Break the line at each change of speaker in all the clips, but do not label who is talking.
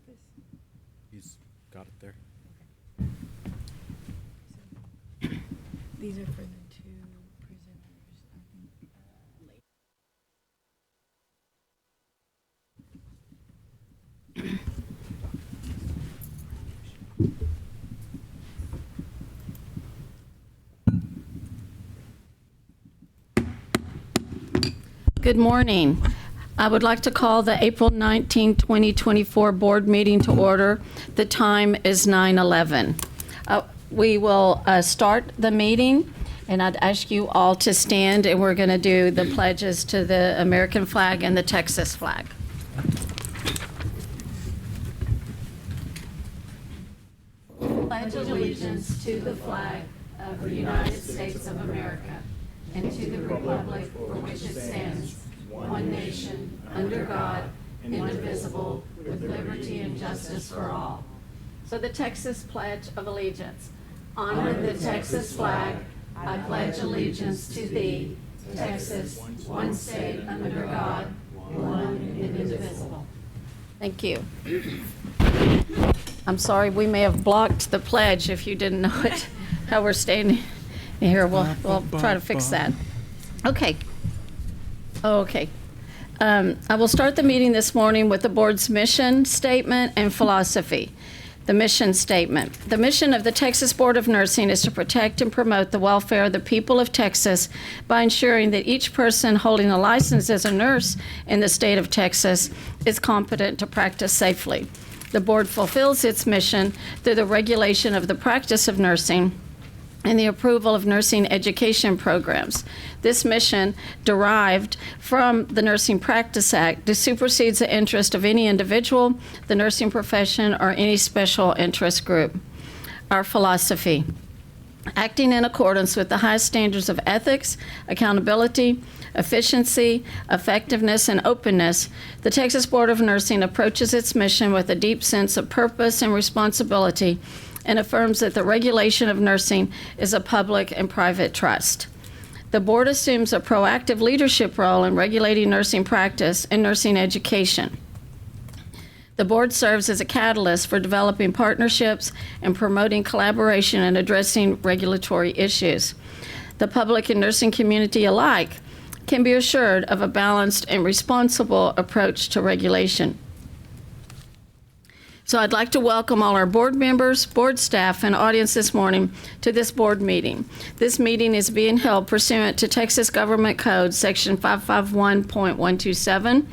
Rufus?
He's got it there.
These are for the two presenters, I think, late.
Good morning. I would like to call the April 19, 2024 board meeting to order. The time is 9:11. We will start the meeting, and I'd ask you all to stand, and we're going to do the pledges to the American flag and the Texas flag. Pledge allegiance to the flag of the United States of America and to the republic for which it stands, one nation, under God, indivisible, with liberty and justice for all. So the Texas Pledge of Allegiance. Honor the Texas flag. I pledge allegiance to thee, Texas, one state under God, one and indivisible. Thank you. I'm sorry, we may have blocked the pledge if you didn't know it, how we're standing here. We'll try to fix that. Okay. Okay. I will start the meeting this morning with the board's mission statement and philosophy. The mission statement. The mission of the Texas Board of Nursing is to protect and promote the welfare of the people of Texas by ensuring that each person holding a license as a nurse in the state of Texas is competent to practice safely. The board fulfills its mission through the regulation of the practice of nursing and the approval of nursing education programs. This mission, derived from the Nursing Practice Act, supersedes the interest of any individual, the nursing profession, or any special interest group. Our philosophy: acting in accordance with the highest standards of ethics, accountability, efficiency, effectiveness, and openness, the Texas Board of Nursing approaches its mission with a deep sense of purpose and responsibility, and affirms that the regulation of nursing is a public and private trust. The board assumes a proactive leadership role in regulating nursing practice and nursing education. The board serves as a catalyst for developing partnerships and promoting collaboration and addressing regulatory issues. The public and nursing community alike can be assured of a balanced and responsible approach to regulation. So I'd like to welcome all our board members, board staff, and audience this morning to this board meeting. This meeting is being held pursuant to Texas Government Code Section 551.127.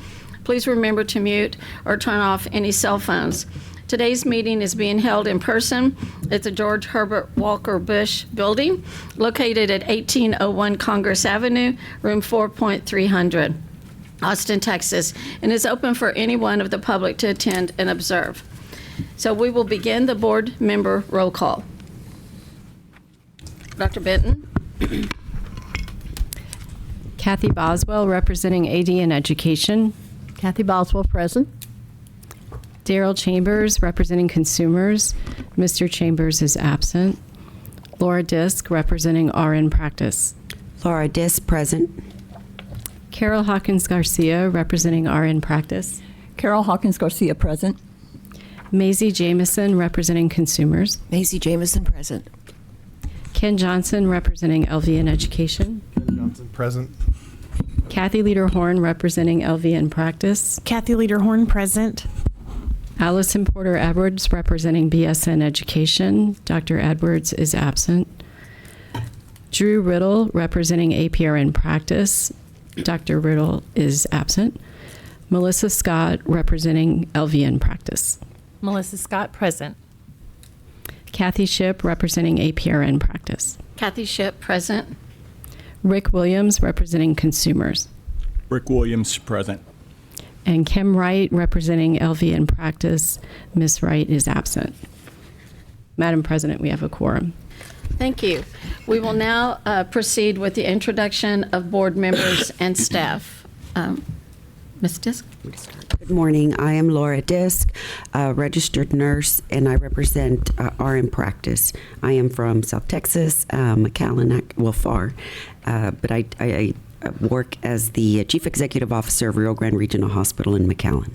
Please remember to mute or turn off any cell phones. Today's meeting is being held in person at the George Herbert Walker Bush Building, located at 1801 Congress Avenue, room 4.300, Austin, Texas, and is open for anyone of the public to attend and observe. So we will begin the board member roll call. Dr. Benton.
Kathy Boswell, representing AD in Education.
Kathy Boswell, present.
Daryl Chambers, representing Consumers. Mr. Chambers is absent. Laura Disk, representing RN Practice.
Laura Disk, present.
Carol Hawkins Garcia, representing RN Practice.
Carol Hawkins Garcia, present.
Maisie Jamison, representing Consumers.
Maisie Jamison, present.
Ken Johnson, representing LV in Education.
Ken Johnson, present.
Kathy Lederhorn, representing LV in Practice.
Kathy Lederhorn, present.
Allison Porter Edwards, representing BSN Education. Dr. Edwards is absent. Drew Riddle, representing APRN Practice. Dr. Riddle is absent. Melissa Scott, representing LVN Practice.
Melissa Scott, present.
Kathy Shipp, representing APRN Practice.
Kathy Shipp, present.
Rick Williams, representing Consumers.
Rick Williams, present.
And Kim Wright, representing LVN Practice. Ms. Wright is absent. Madam President, we have a quorum.
Thank you. We will now proceed with the introduction of board members and staff. Ms. Disk?
Good morning. I am Laura Disk, a registered nurse, and I represent RN Practice. I am from South Texas, McAllen, well, far, but I work as the Chief Executive Officer of Rio Grande Regional Hospital in McAllen.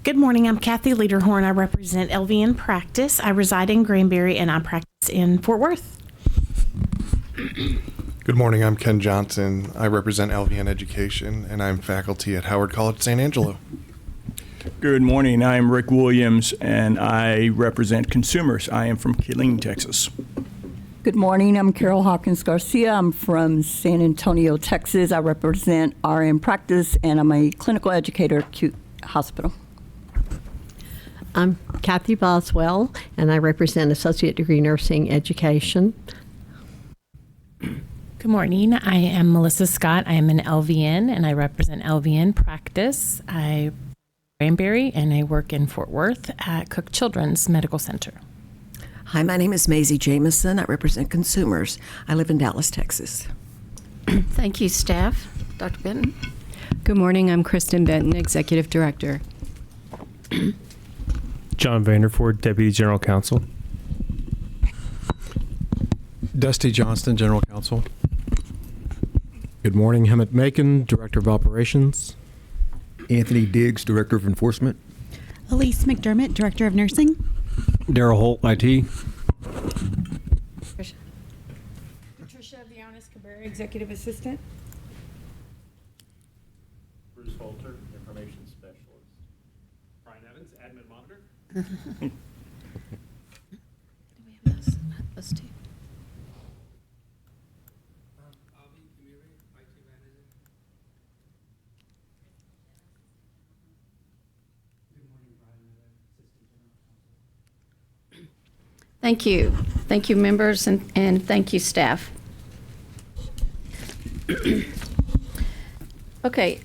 Good morning. I'm Kathy Lederhorn. I represent LVN Practice. I reside in Granbury and I practice in Fort Worth.
Good morning, I'm Ken Johnson. I represent LVN Education, and I'm faculty at Howard College San Angelo.
Good morning. I'm Rick Williams, and I represent consumers. I am from Killeen, Texas.
Good morning. I'm Carol Hawkins Garcia. I'm from San Antonio, Texas. I represent RN Practice, and I'm a clinical educator at Acute Hospital.
I'm Kathy Boswell, and I represent Associate Degree Nursing Education.
Good morning. I am Melissa Scott. I am an LVN and I represent LVN Practice. I Granbury and I work in Fort Worth at Cook Children's Medical Center.
Hi, my name is Maisie Jamison. I represent consumers. I live in Dallas, Texas.
Thank you, staff. Dr. Benton?
Good morning. I'm Kristen Benton, Executive Director.
John Vanderford, Deputy General Counsel.
Dusty Johnston, General Counsel. Good morning. Hemant Macon, Director of Operations.
Anthony Diggs, Director of Enforcement.
Elise McDermott, Director of Nursing.
Daryl Holt, IT.
Patricia Vianis Cabrera, Executive Assistant.
Bruce Holter, Information Specialist. Brian Evans, Admin Monitor.
Do we have those two? Thank you. Thank you, members, and thank you, staff. Okay,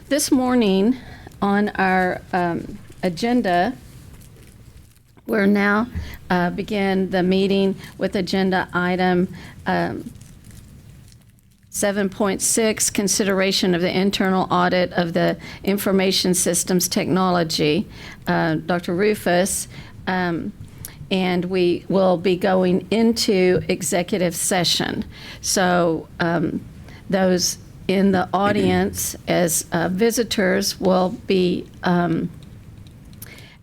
this morning on our agenda, we're now begin the meeting with agenda item 7.6, consideration of the internal audit of the information systems technology. Dr. Rufus, and we will be going into executive session. So those in the audience as visitors will be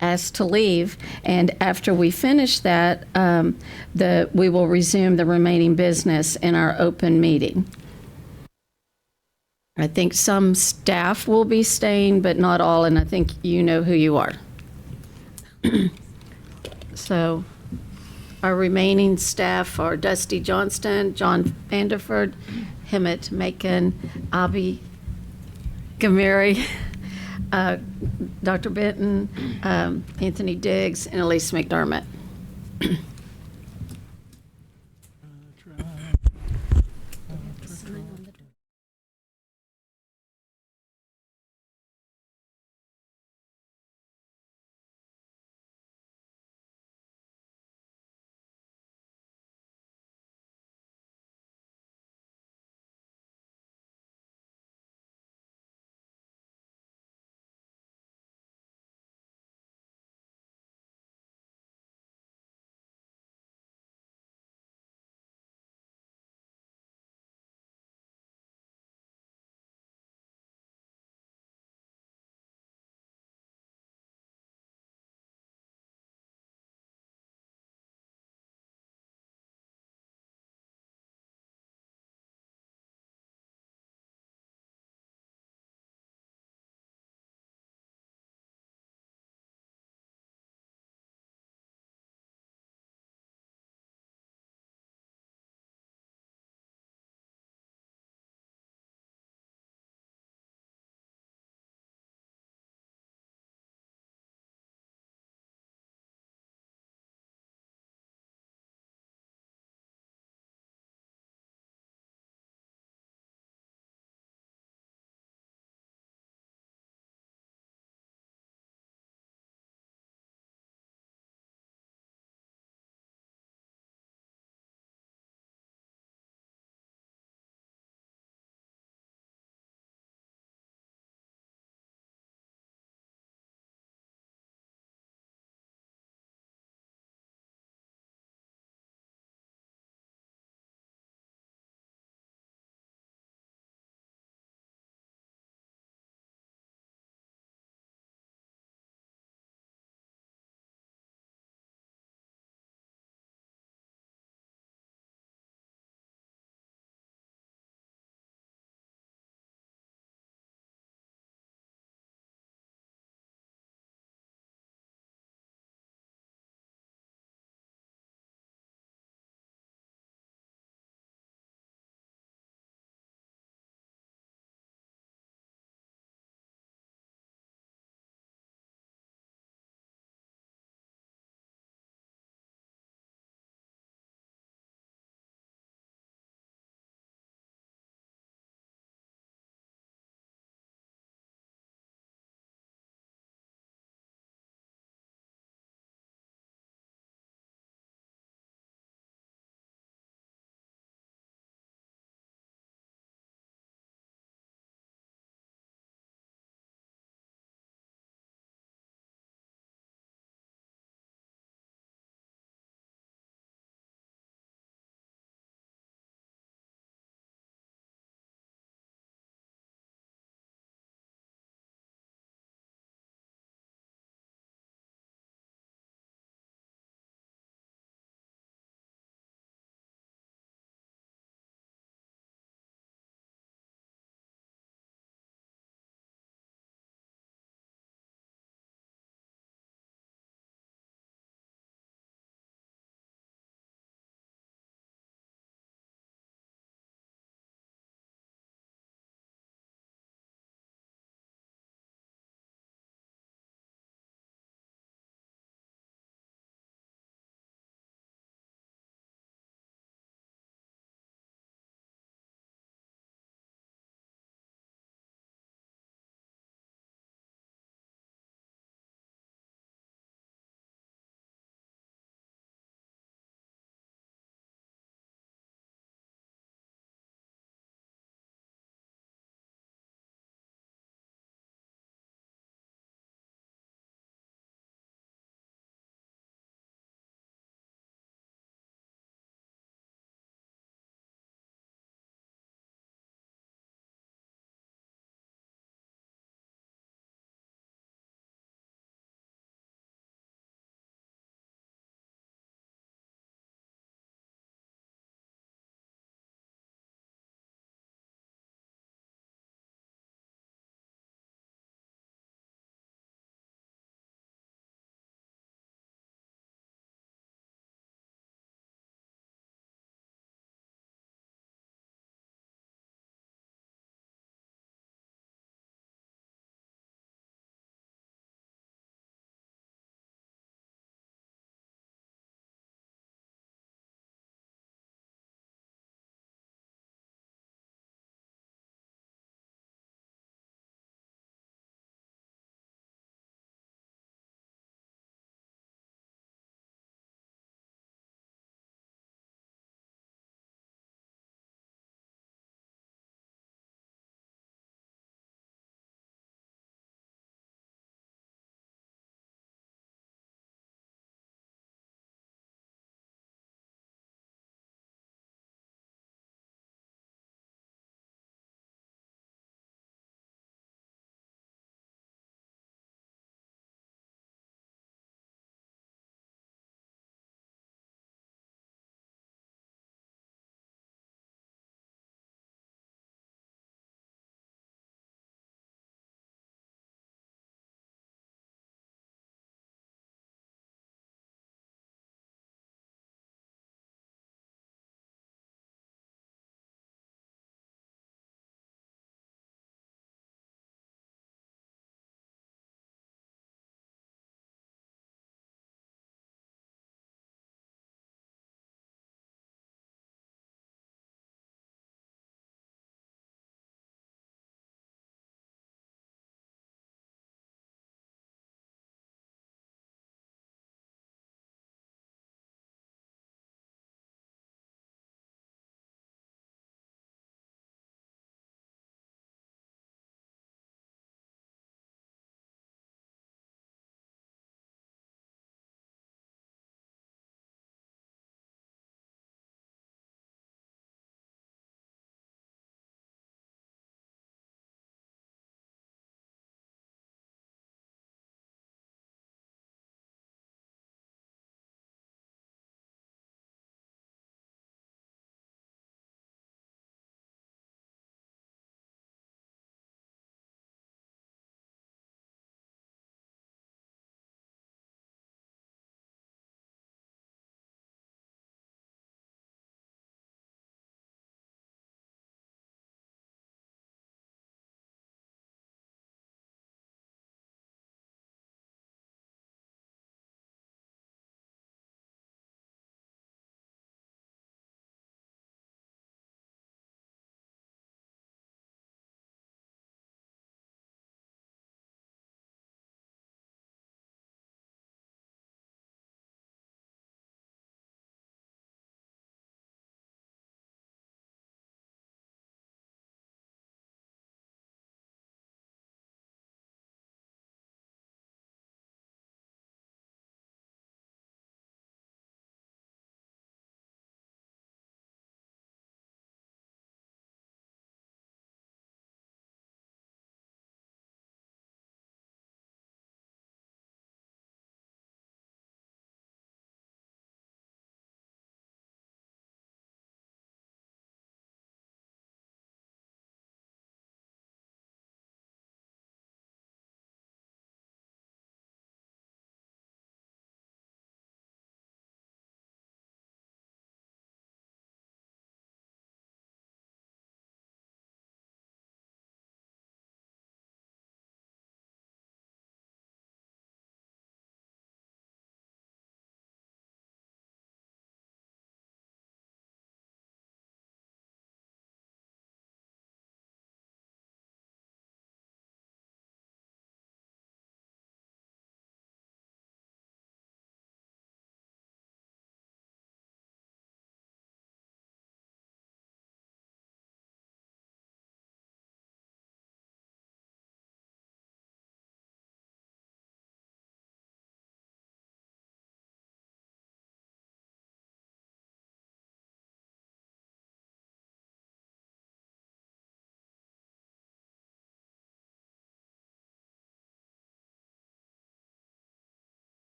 asked to leave, and after we finish that, we will resume the remaining business in our open meeting. I think some staff will be staying, but not all, and I think you know who you are. So our remaining staff are Dusty Johnston, John Vanderford, Hemant Macon, Avi Gameri, Dr. Benton, Anthony Diggs, and Elise McDermott.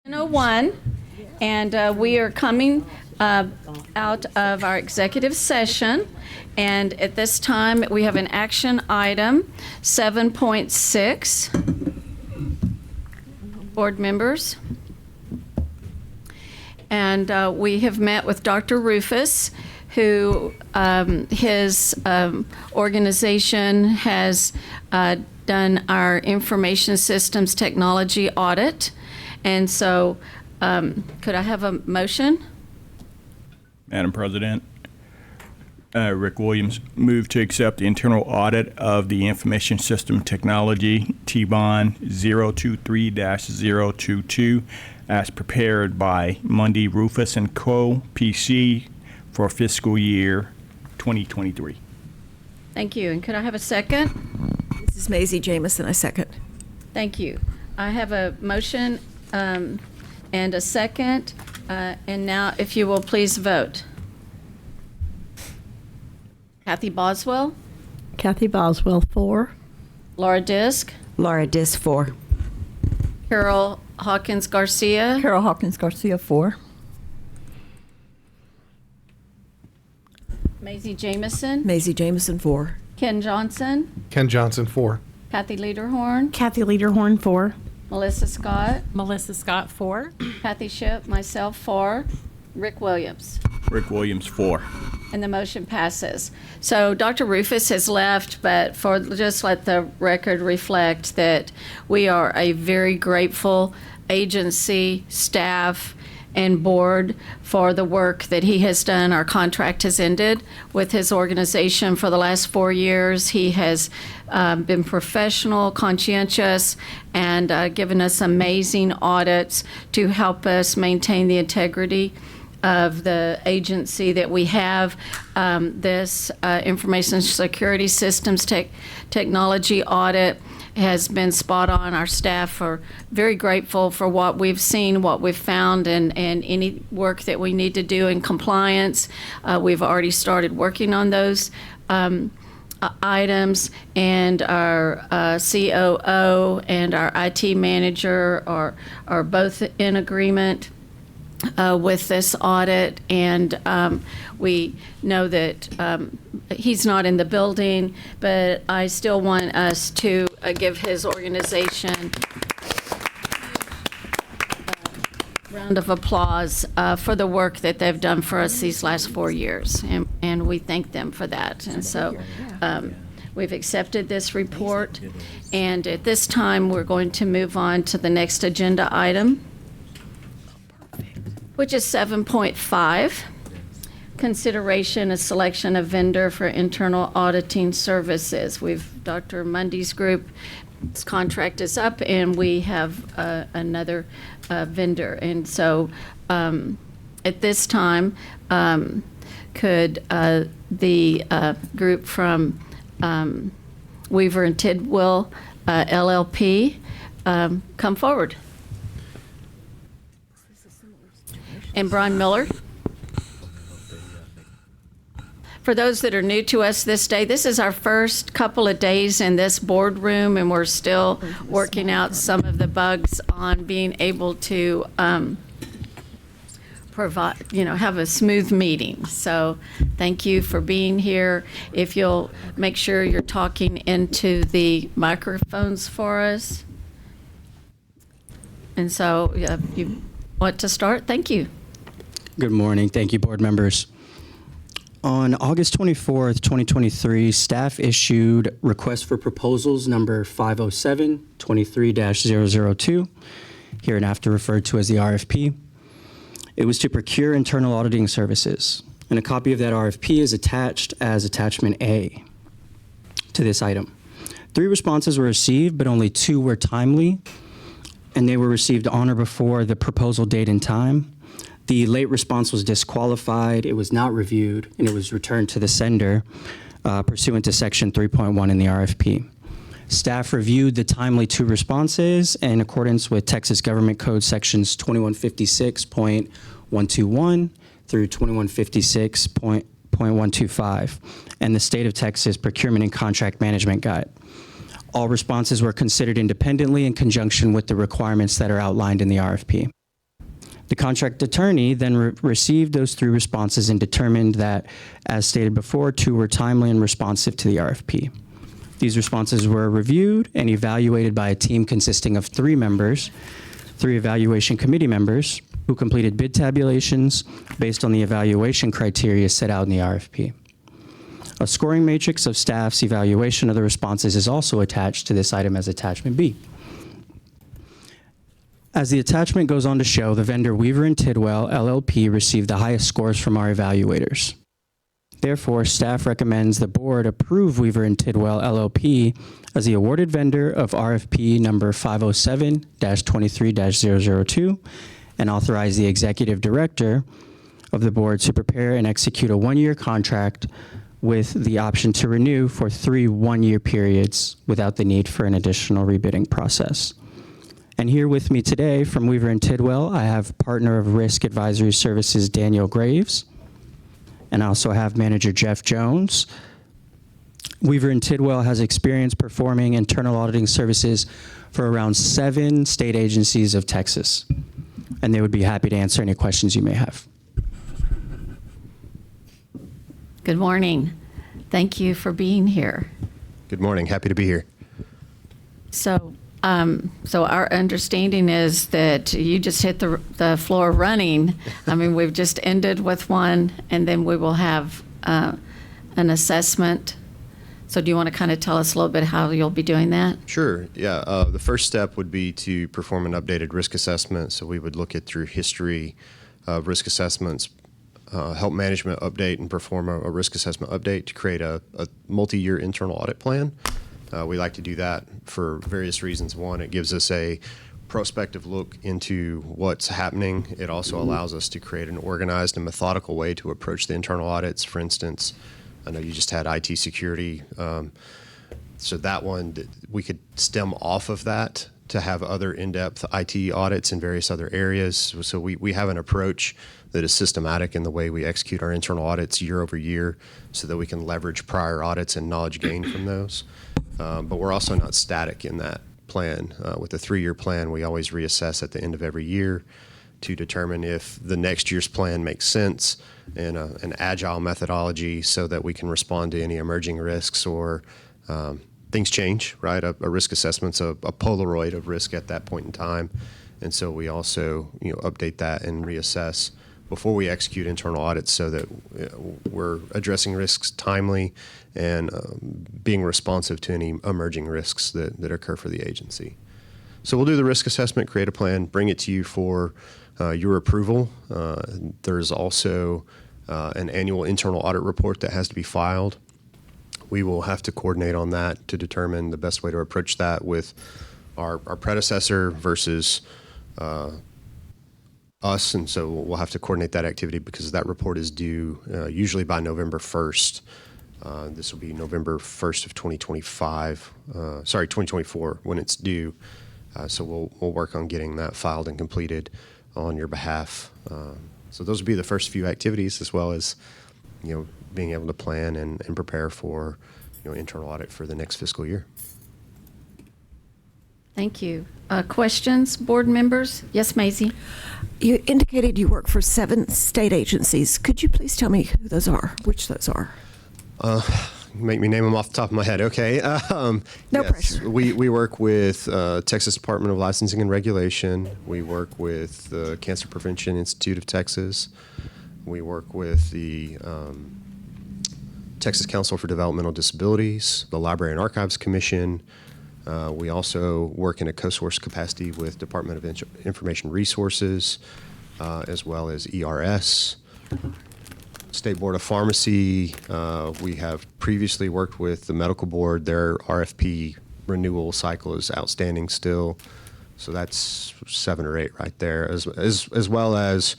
10:01, and we are coming out of our executive session. And at this time, we have an action item, 7.6. Board members. And we have met with Dr. Rufus, who his organization has done our information systems technology audit. And so could I have a motion?
Madam President, Rick Williams, move to accept the internal audit of the information system technology T-Bond 023-022 as prepared by Mundy Rufus & Co. PC for fiscal year 2023.
Thank you. And could I have a second?
This is Maisie Jamison. I second.
Thank you. I have a motion and a second. And now, if you will please vote. Kathy Boswell.
Kathy Boswell, 4.
Laura Disk.
Laura Dis, 4.
Carol Hawkins Garcia.
Carol Hawkins Garcia, 4.
Maisie Jamison.
Maisie Jamison, 4.
Ken Johnson.
Ken Johnson, 4.
Kathy Lederhorn.
Kathy Lederhorn, 4.
Melissa Scott.
Melissa Scott, 4.
Kathy Shipp, myself, 4. Rick Williams.
Rick Williams, 4.
And the motion passes. So Dr. Rufus has left, but for just let the record reflect that we are a very grateful agency, staff, and board for the work that he has done. Our contract has ended with his organization for the last 4 years. He has been professional, conscientious, and given us amazing audits to help us maintain the integrity of the agency that we have. This information security systems technology audit has been spot on. Our staff are very grateful for what we've seen, what we've found, and any work that we need to do in compliance. We've already started working on those items, and our COO and our IT manager are both in agreement with this audit, and we know that he's not in the building, but I still want us to give his organization a round of applause for the work that they've done for us these last 4 years, and we thank them for that. And so we've accepted this report, and at this time we're going to move on to the next agenda item, which is 7.5, consideration and selection of vendor for internal auditing services. Dr. Mundy's group's contract is up, and we have another vendor. And so at this time, could the group from Weaver and Tidwell LLP come forward? And Brian Miller. For those that are new to us this day, this is our first couple of days in this boardroom, and we're still working out some of the bugs on being able to provide, have a smooth meeting. So thank you for being here. If you'll make sure you're talking into the microphones for us. And so you want to start? Thank you.
Good morning. Thank you, board members. On August 24th, 2023, staff issued request for proposals number 507-23-002, hereinafter referred to as the RFP. It was to procure internal auditing services, and a copy of that RFP is attached as attachment A to this item. 3 responses were received, but only 2 were timely, and they were received on or before the proposal date and time. The late response was disqualified, it was not reviewed, and it was returned to the sender pursuant to section 3.1 in the RFP. Staff reviewed the timely 2 responses in accordance with Texas Government Code sections 2156.121 through 2156.125 and the State of Texas Procurement and Contract Management Guide. All responses were considered independently in conjunction with the requirements that are outlined in the RFP. The contract attorney then received those 3 responses and determined that, as stated before, 2 were timely and responsive to the RFP. These responses were reviewed and evaluated by a team consisting of 3 members, 3 evaluation committee members, who completed bid tabulations based on the evaluation criteria set out in the RFP. A scoring matrix of staff's evaluation of the responses is also attached to this item as attachment B. As the attachment goes on to show, the vendor Weaver and Tidwell LLP received the highest scores from our evaluators. Therefore, staff recommends the board approve Weaver and Tidwell LLP as the awarded vendor of RFP number 507-23-002 and authorize the executive director of the board to prepare and execute a 1-year contract with the option to renew for 3 one-year periods without the need for an additional rebidding process. And here with me today from Weaver and Tidwell, I have Partner of Risk Advisory Services, Daniel Graves, and I also have Manager Jeff Jones. Weaver and Tidwell has experience performing internal auditing services for around 7 state agencies of Texas, and they would be happy to answer any questions you may have.
Good morning. Thank you for being here.
Good morning. Happy to be here.
So our understanding is that you just hit the floor running. I mean, we've just ended with one, and then we will have an assessment. So do you want to kind of tell us a little bit how you'll be doing that?
Sure. Yeah. The first step would be to perform an updated risk assessment. So we would look at through history of risk assessments, help management update and perform a risk assessment update to create a multi-year internal audit plan. We like to do that for various reasons. One, it gives us a prospective look into what's happening. It also allows us to create an organized and methodical way to approach the internal audits. For instance, I know you just had IT security. So that one, we could stem off of that to have other in-depth IT audits in various other areas. So we have an approach that is systematic in the way we execute our internal audits year over year so that we can leverage prior audits and knowledge gained from those. But we're also not static in that plan. With the 3-year plan, we always reassess at the end of every year to determine if the next year's plan makes sense and an agile methodology so that we can respond to any emerging risks or things change, right? A risk assessment's a Polaroid of risk at that point in time. And so we also update that and reassess before we execute internal audits so that we're addressing risks timely and being responsive to any emerging risks that occur for the agency. So we'll do the risk assessment, create a plan, bring it to you for your approval. There's also an annual internal audit report that has to be filed. We will have to coordinate on that to determine the best way to approach that with our predecessor versus us, and so we'll have to coordinate that activity because that report is due usually by November 1st. This will be November 1st of 2024 when it's due. So we'll work on getting that filed and completed on your behalf. So those will be the first few activities, as well as being able to plan and prepare for internal audit for the next fiscal year.
Thank you. Questions, board members? Yes, Maisie?
You indicated you work for 7 state agencies. Could you please tell me who those are, which those are?
Make me name them off the top of my head. Okay.
No pressure.
We work with Texas Department of Licensing and Regulation. We work with the Cancer Prevention Institute of Texas. We work with the Texas Council for Developmental Disabilities, the Library and Archives Commission. We also work in a co-source capacity with Department of Information Resources, as well as ERS. State Board of Pharmacy. We have previously worked with the Medical Board. Their RFP renewal cycle is outstanding still. So that's 7 or 8 right there, as well as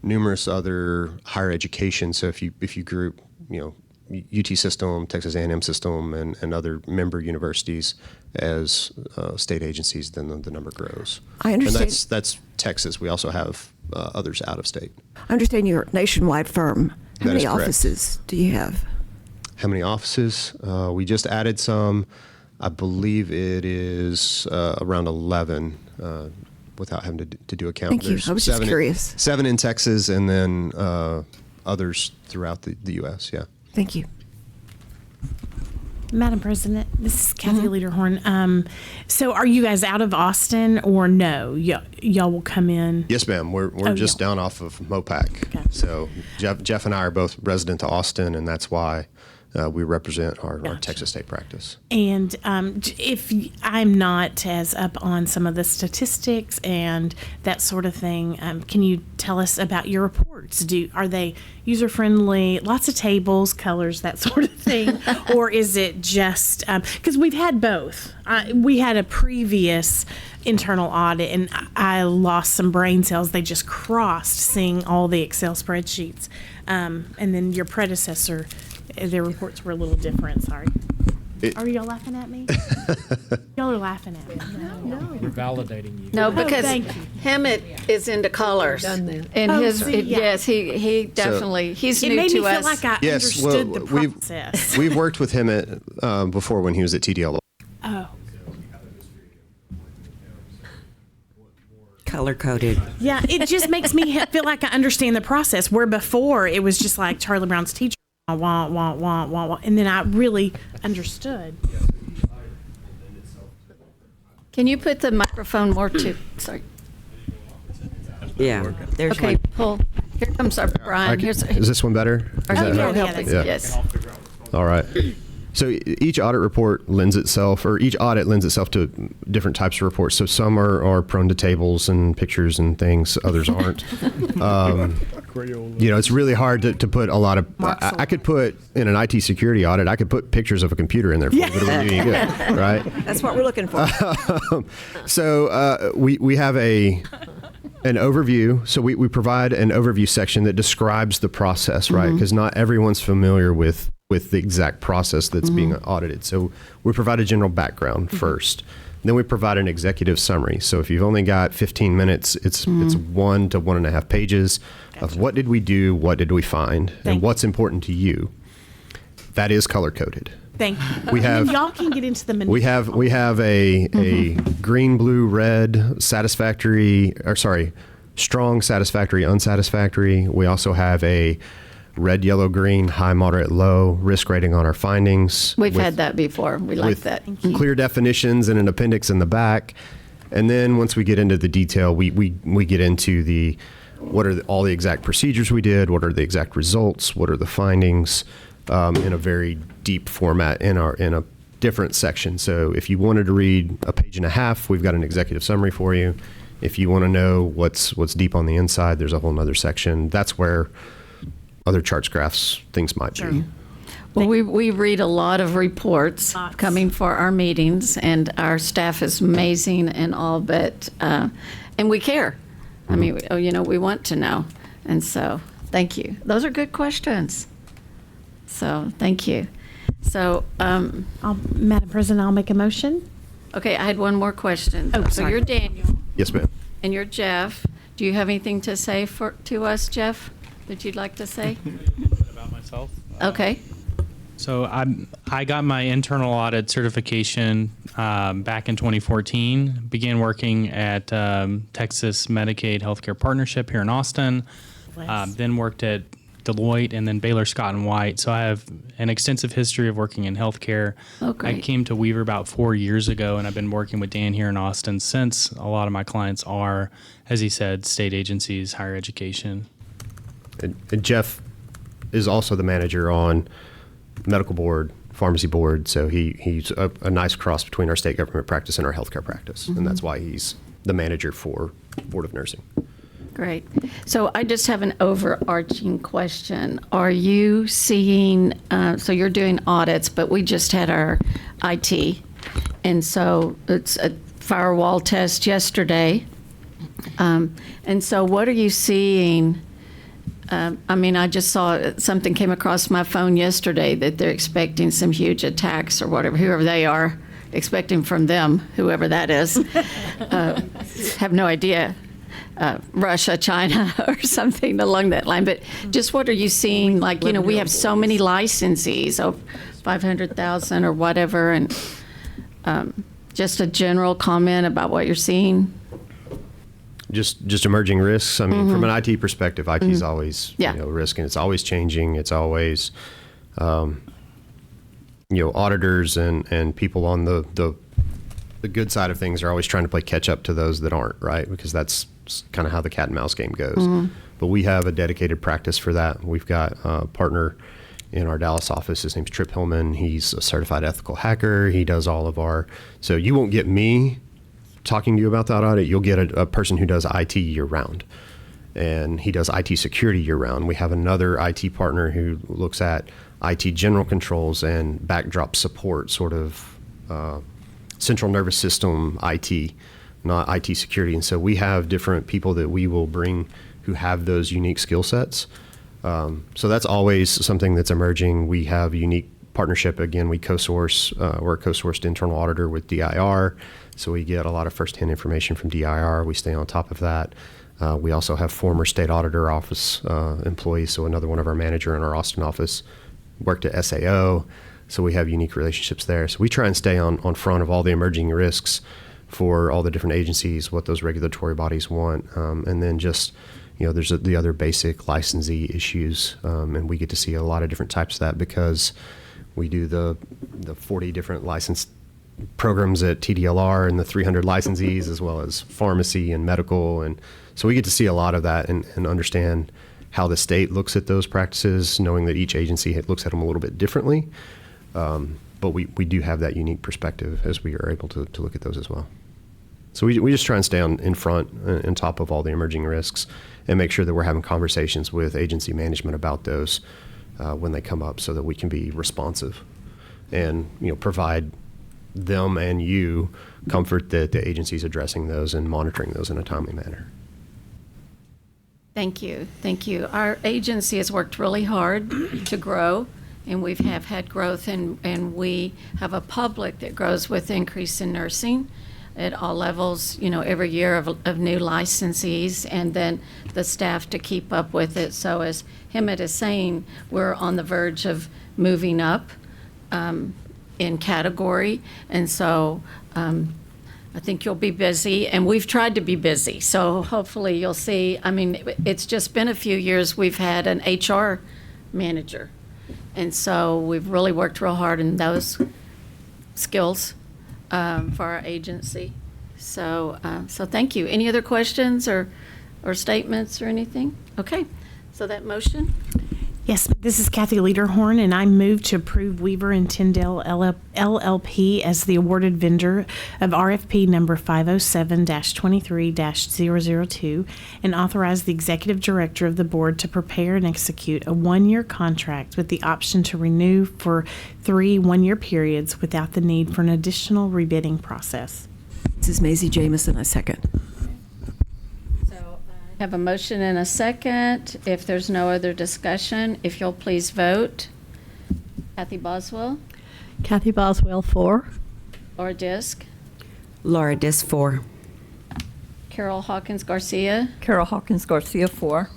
numerous other higher education. So if you group, UT system, Texas A&M system, and other member universities as state agencies, then the number grows.
I understand.
And that's Texas. We also have others out of state.
I understand you're a nationwide firm. How many offices do you have?
How many offices? We just added some. I believe it is around 11 without having to do a count.
Thank you.
There's
I was just curious.
7 in Texas, and then others throughout the U.S. Yeah.
Thank you.
Madam President, this is Kathy Lederhorn. So are you guys out of Austin or no? Y'all will come in?
Yes, ma'am. We're just down off of Mopac.
Okay.
So Jeff and I are both resident to Austin, and that's why we represent our Texas state practice.
And if I'm not as up on some of the statistics and that sort of thing, can you tell us about your reports? Are they user friendly, lots of tables, colors, that sort of thing, or is it just because we've had both? We had a previous internal audit, and I lost some brain cells. They just crossed seeing all the Excel spreadsheets, and then your predecessor. Their reports were a little different. Sorry. Are y'all laughing at me? Y'all are laughing at me. No.
We're validating you.
No, because
thank you.
Hammett is into colors.
Done that.
And
see, yeah.
yes, he definitely, he's
It
new
made
to
me
us.
feel like I
Yes,
understood
well,
the process.
we've worked with him before when he was at TDL.
Oh.
Color coded.
Yeah, it just makes me feel like I understand the process, where before it was just like Charlie Brown's teacher, wah, wah, wah, wah, wah, and then I really understood.
Can you put the microphone more to, sorry.
Yeah. There's
Okay,
one.
pull. Here comes our Brian. Here's
Is this one better?
our
Is that
hero
better?
helping.
Yeah.
Yes.
All right. So each audit report lends itself, or each audit lends itself to different types of reports. So some are prone to tables and pictures and things, others aren't. It's really hard to put a lot of, I could put, in an IT security audit, I could put pictures of a computer in there for you, but it wouldn't do any good, right?
That's what we're looking for.
So we have an overview. So we provide an overview section that describes the process, right? Because not everyone's familiar with the exact process that's being audited. So we provide a general background first. Then we provide an executive summary. So if you've only got 15 minutes, it's 1 to 1.5 pages of what did we do, what did we find, and what's important to you. That is color coded.
Thank you.
We have-
And y'all can get into the manipulation.
We have a green, blue, red, strong, satisfactory, unsatisfactory. We also have a red, yellow, green, high, moderate, low risk rating on our findings.
We've had that before. We like
with
that.
clear definitions and an appendix in the back. And then once we get into the detail, we get into what are all the exact procedures we did, what are the exact results, what are the findings, in a very deep format in a different section. So if you wanted to read a page and a half, we've got an executive summary for you. If you want to know what's deep on the inside, there's a whole nother section. That's where other charts, graphs, things might be.
Well, we read a lot of reports coming for our meetings, and our staff is amazing and all, but, and we care. I mean, we want to know. And so, thank you. Those are good questions. So, thank you. So,
Madam President, I'll make a motion.
okay, I had one more question.
Oh,
So
sorry.
you're Daniel,
Yes, ma'am.
and you're Jeff. Do you have anything to say to us, Jeff, that you'd like to say?
About myself.
Okay.
So I got my internal audit certification back in 2014. Began working at Texas Medicaid Healthcare Partnership here in Austin. Then worked at Deloitte and then Baylor Scott and White. So I have an extensive history of working in healthcare.
Oh, great.
I came to Weaver about 4 years ago, and I've been working with Dan here in Austin since. A lot of my clients are, as he said, state agencies, higher education.
And Jeff is also the manager on medical board, pharmacy board. So he's a nice cross between our state government practice and our healthcare practice. And that's why he's the manager for Board of Nursing.
Great. So I just have an overarching question. Are you seeing, so you're doing audits, but we just had our IT. And so it's a firewall test yesterday. And so what are you seeing? I just saw something came across my phone yesterday that they're expecting some huge attacks or whatever, whoever they are, expecting from them, whoever that is. Have no idea. Russia, China, or something along that line. But just what are you seeing? Like, we have so many licensees, 500,000 or whatever, and just a general comment about what you're seeing.
just emerging risks. I mean, from an IT perspective, IT is always
Yeah.
risk, and it's always changing. It's always auditors and people on the good side of things are always trying to play catch up to those that aren't, right? Because that's kind of how the cat and mouse game goes. But we have a dedicated practice for that. We've got a partner in our Dallas office. His name's Trip Hillman. He's a certified ethical hacker. He does all of our, so you won't get me talking to you about that audit. You'll get a person who does IT year round, and he does IT security year round. We have another IT partner who looks at IT general controls and backdrop support, sort of central nervous system IT, not IT security. And so we have different people that we will bring who have those unique skill sets. So that's always something that's emerging. We have a unique partnership. Again, we co-source, we're a co-sourced internal auditor with DIR. So we get a lot of firsthand information from DIR. We stay on top of that. We also have former state auditor office employees. So another one of our manager in our Austin office worked at SAO. So we have unique relationships there. So we try and stay on front of all the emerging risks for all the different agencies, what those regulatory bodies want. And then just, there's the other basic licensee issues. And we get to see a lot of different types of that because we do the 40 different license programs at TDLR and the 300 licensees, as well as pharmacy and medical. And so we get to see a lot of that and understand how the state looks at those practices, knowing that each agency looks at them a little bit differently. But we do have that unique perspective as we are able to look at those as well. So we just try and stay in front and top of all the emerging risks and make sure that we're having conversations with agency management about those when they come up so that we can be responsive and provide them and you comfort that the agency's addressing those and monitoring those in a timely manner.
Thank you. Thank you. Our agency has worked really hard to grow, and we have had growth, and we have a public that grows with increase in nursing at all levels, every year of new licensees, and then the staff to keep up with it. So as Hemant is saying, we're on the verge of moving up in category, and so I think you'll be busy, and we've tried to be busy. So hopefully you'll see, it's just been a few years we've had an HR manager. And so we've really worked real hard in those skills for our agency. So thank you. Any other questions or statements or anything? Okay, so that motion?
Yes, this is Kathy Lederhorn, and I move to approve Weaver and Tyndale LLP as the awarded vendor of RFP number 507-23-002 and authorize the executive director of the board to prepare and execute a one-year contract with the option to renew for 3 one-year periods without the need for an additional rebidding process.
This is Maisie Jamison. I second.
Have a motion and a second. If there's no other discussion, if you'll please vote. Kathy Boswell,
Kathy Boswell, 4.
Laura Disk,
Laura Dis, 4.
Carol Hawkins Garcia,
Carol Hawkins Garcia, 4.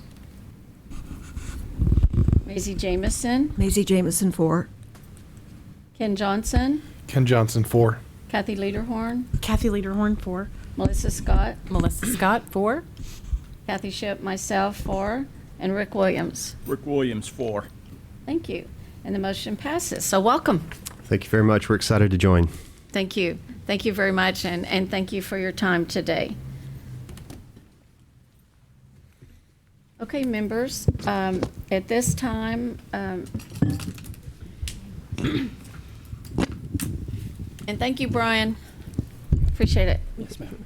Maisie Jamison,
Maisie Jamison, 4.
Ken Johnson,
Ken Johnson, 4.
Kathy Lederhorn,
Kathy Lederhorn, 4.
Melissa Scott,
Melissa Scott, 4.
Kathy Ship, myself, 4, and Rick Williams.
Rick Williams, 4.
Thank you. And the motion passes. So welcome.
Thank you very much. We're excited to join.
Thank you. Thank you very much, and thank you for your time today. Okay, members, at this time, and thank you, Brian. Appreciate it.
Yes, ma'am.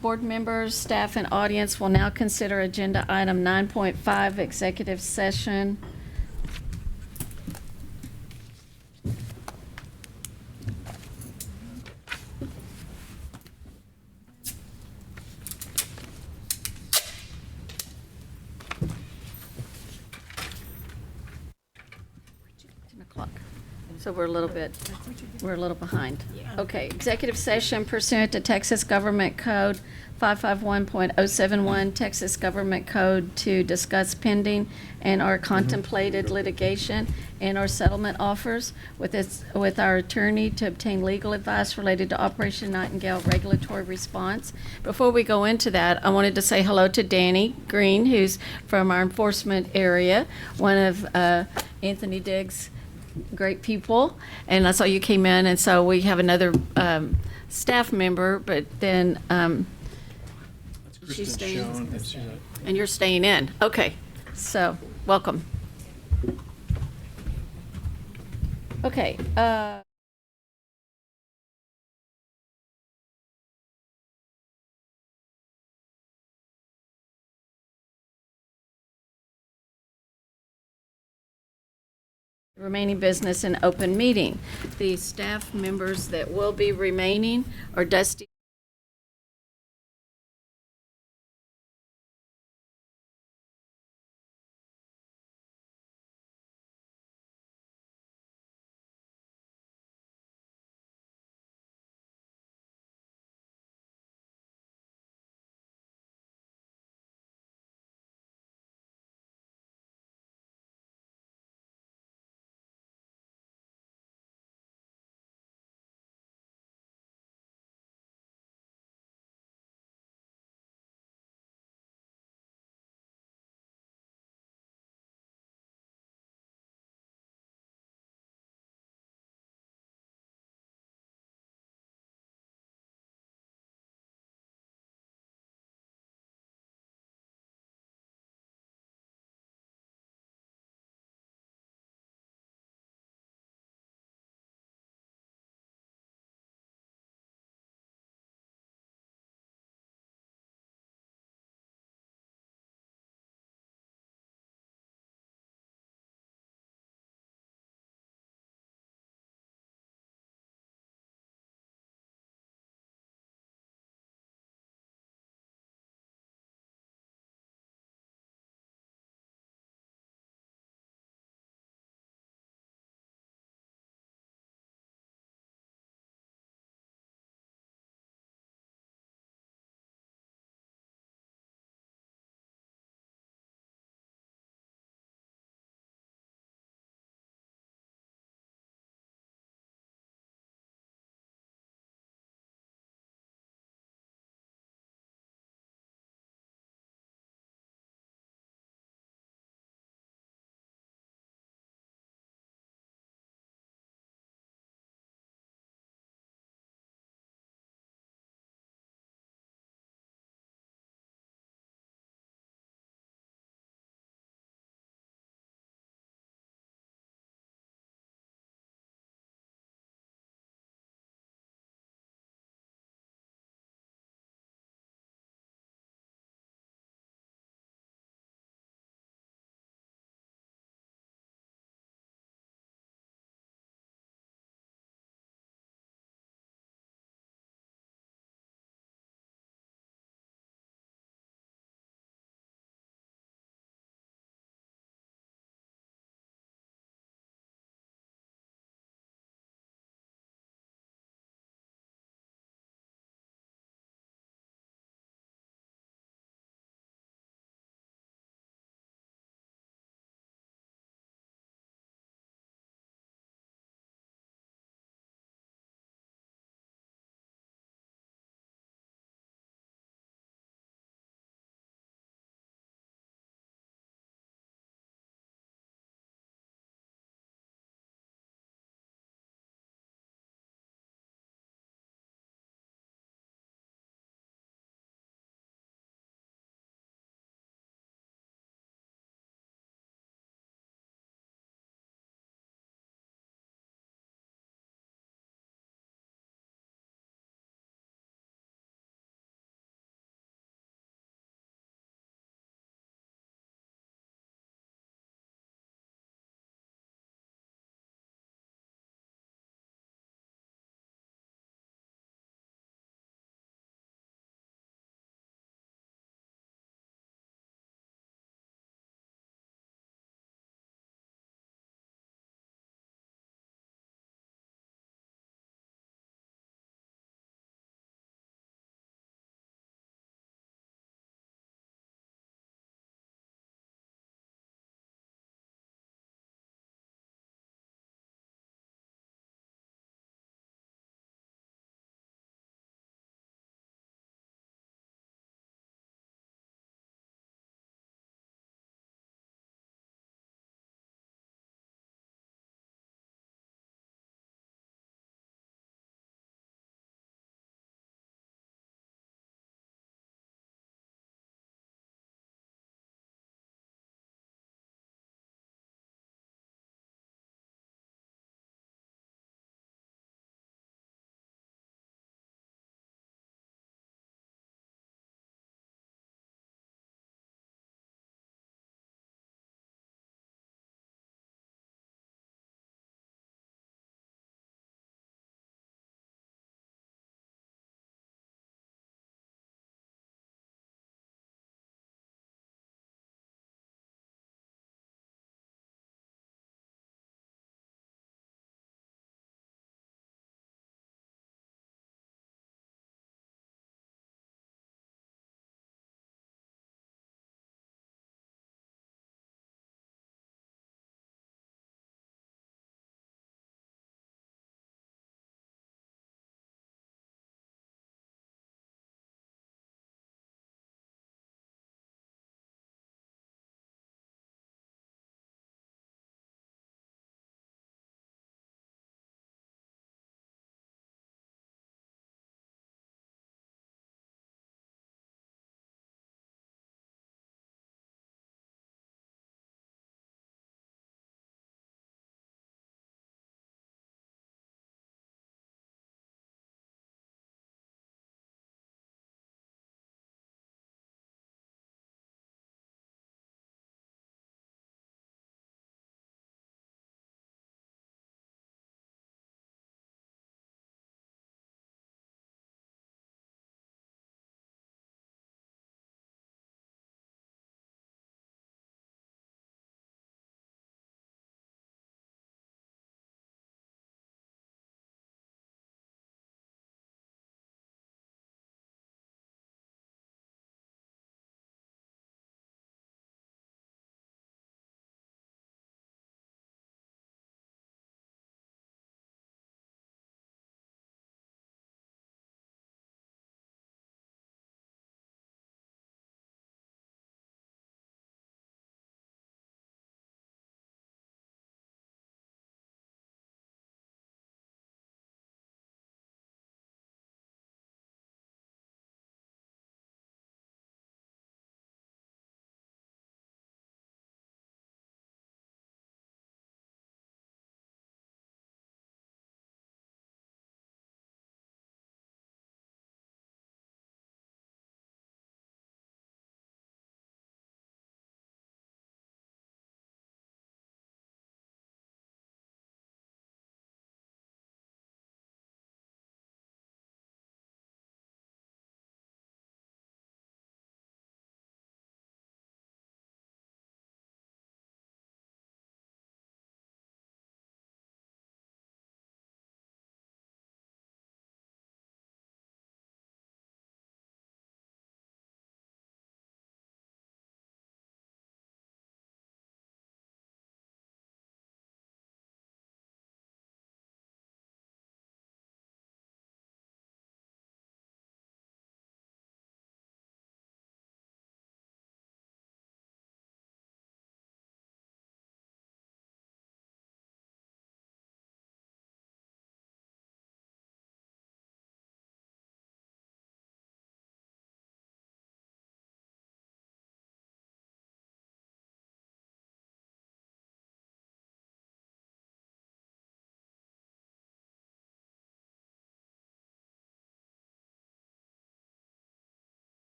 Board members, staff, and audience will now consider agenda item 9.5, executive session. So we're a little behind. Okay, executive session pursuant to Texas Government Code 551.071, Texas Government Code, to discuss pending and or contemplated litigation and or settlement offers with our attorney to obtain legal advice related to Operation Nightingale regulatory response. Before we go into that, I wanted to say hello to Danny Green, who's from our enforcement area, one of Anthony Diggs' great people, and I saw you came in, and so we have another staff member, but then she's staying, and you're staying in. Okay, so welcome. Okay. Remaining business in open meeting. The staff members that will be remaining are Dusty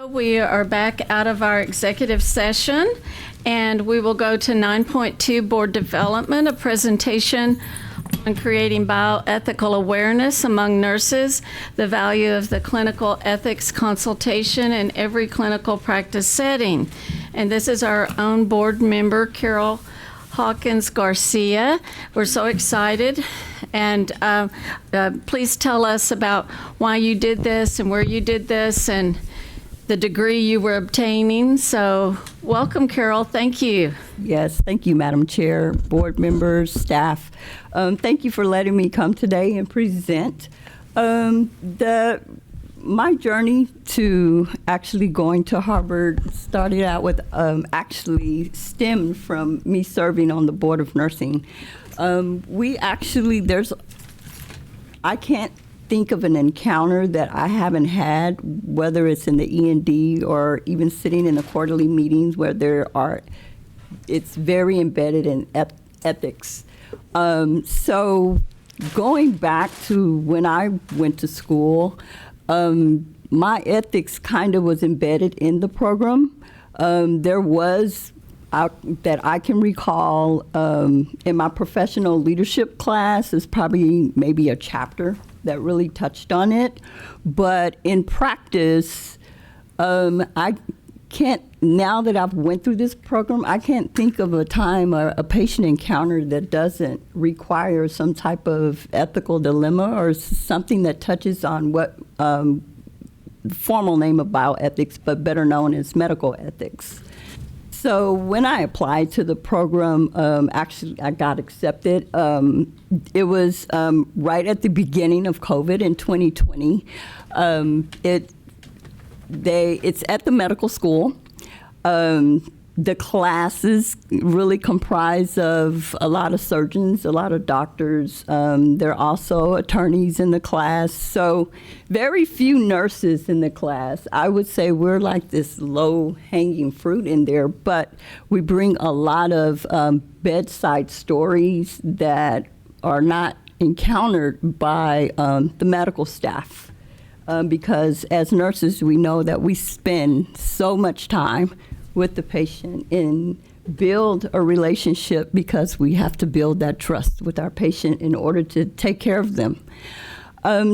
We are back out of our executive session, and we will go to 9.2 Board Development, a presentation on creating bioethical awareness among nurses, the value of the clinical ethics consultation in every clinical practice setting. And this is our own board member, Carol Hawkins Garcia. We're so excited. And please tell us about why you did this and where you did this and the degree you were obtaining. So welcome, Carol. Thank you.
Yes, thank you, Madam Chair, board members, staff. Thank you for letting me come today and present. My journey to actually going to Harvard started out with actually stemmed from me serving on the Board of Nursing. I can't think of an encounter that I haven't had, whether it's in the E&D or even sitting in the quarterly meetings where it's very embedded in ethics. So going back to when I went to school, my ethics kind of was embedded in the program. There was, that I can recall, in my professional leadership class, is probably maybe a chapter that really touched on it. But in practice, I can't, now that I've went through this program, I can't think of a time or a patient encounter that doesn't require some type of ethical dilemma or something that touches on what the formal name of bioethics, but better known as medical ethics. So when I applied to the program, actually I got accepted. It was right at the beginning of COVID in 2020. It's at the medical school. The classes really comprise of a lot of surgeons, a lot of doctors. There are also attorneys in the class. So very few nurses in the class. I would say we're like this low-hanging fruit in there, but we bring a lot of bedside stories that are not encountered by the medical staff. Because as nurses, we know that we spend so much time with the patient and build a relationship because we have to build that trust with our patient in order to take care of them.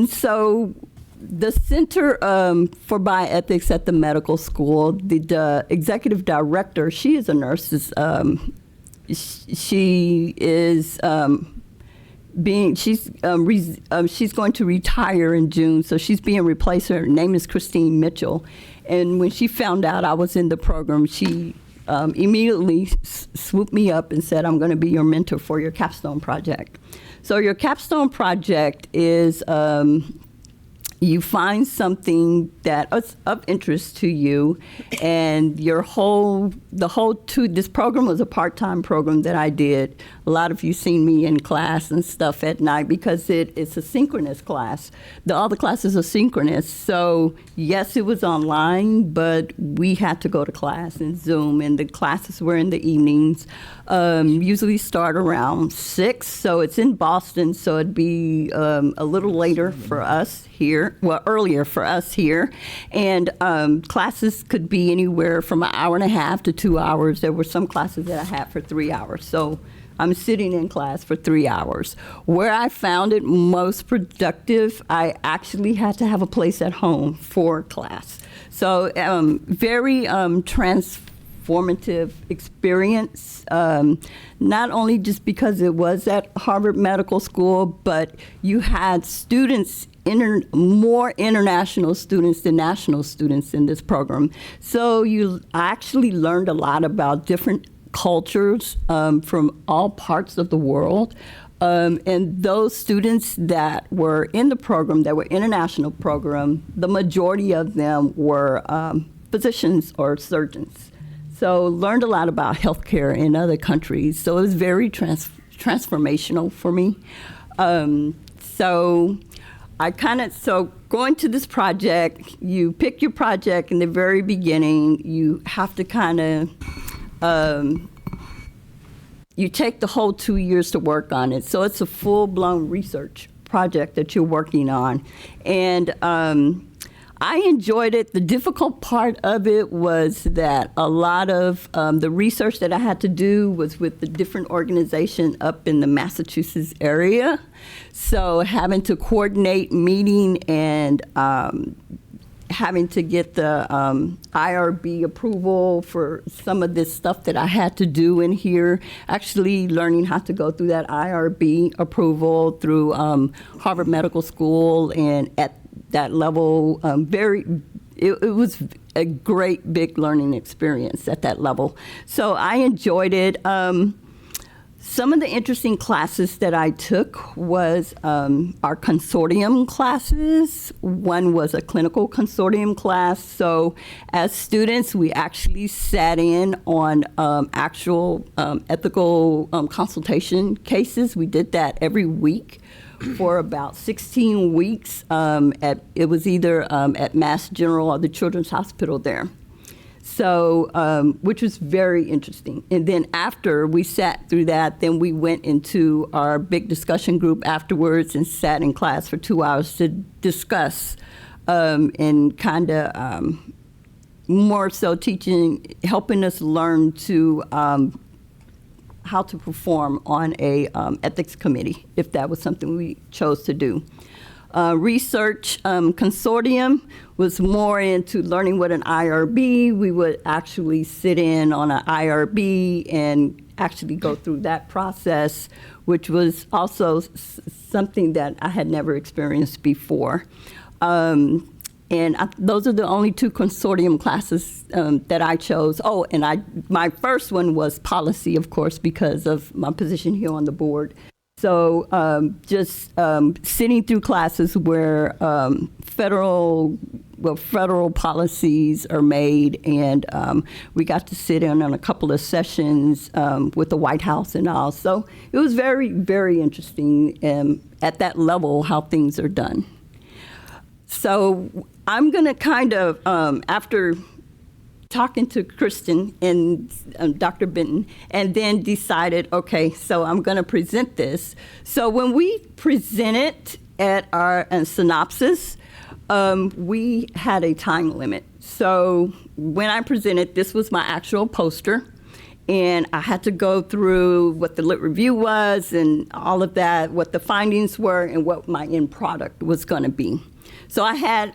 So the Center for Bioethics at the medical school, the executive director, she is a nurse. She is she's going to retire in June, so she's being replaced. Her name is Christine Mitchell. And when she found out I was in the program, she immediately swooped me up and said, I'm going to be your mentor for your capstone project. So your capstone project is you find something that is of interest to you, and this program was a part-time program that I did. A lot of you seen me in class and stuff at night because it's a synchronous class. All the classes are synchronous. So yes, it was online, but we had to go to class in Zoom, and the classes were in the evenings. Usually start around 6, so it's in Boston, so it'd be a little later for us here, well, earlier for us here. And classes could be anywhere from an hour and a half to 2 hours. There were some classes that I had for 3 hours. So I'm sitting in class for 3 hours. Where I found it most productive, I actually had to have a place at home for class. So very transformative experience, not only just because it was at Harvard Medical School, but you had students, more international students than national students in this program. So I actually learned a lot about different cultures from all parts of the world. And those students that were in the program, that were international program, the majority of them were physicians or surgeons. So learned a lot about healthcare in other countries. So it was very transformational for me. So going to this project, you pick your project in the very beginning. You have to kind of, you take the whole 2 years to work on it. So it's a full-blown research project that you're working on. And I enjoyed it. The difficult part of it was that a lot of the research that I had to do was with the different organizations up in the Massachusetts area. So having to coordinate meeting and having to get the IRB approval for some of this stuff that I had to do in here, actually learning how to go through that IRB approval through Harvard Medical School, and at that level, it was a great big learning experience at that level. So I enjoyed it. Some of the interesting classes that I took was our consortium classes. One was a clinical consortium class. So as students, we actually sat in on actual ethical consultation cases. We did that every week for about 16 weeks. It was either at Mass General or the Children's Hospital there. So, which was very interesting. And then after we sat through that, then we went into our big discussion group afterwards and sat in class for 2 hours to discuss and kind of more so helping us learn to how to perform on a ethics committee, if that was something we chose to do. Research consortium was more into learning what an IRB. We would actually sit in on an IRB and actually go through that process, which was also something that I had never experienced before. Those are the only two consortium classes that I chose. Oh, and my first one was policy, of course, because of my position here on the board. So just sitting through classes where federal policies are made, and we got to sit in on a couple of sessions with the White House and all. So it was very, very interesting at that level how things are done. So I'm going to kind of, after talking to Kristen and Dr. Benton, and then decided, okay, so I'm going to present this. So when we presented at our synopsis, we had a time limit. So when I presented, this was my actual poster, and I had to go through what the lit review was and all of that, what the findings were, and what my end product was going to be. So I had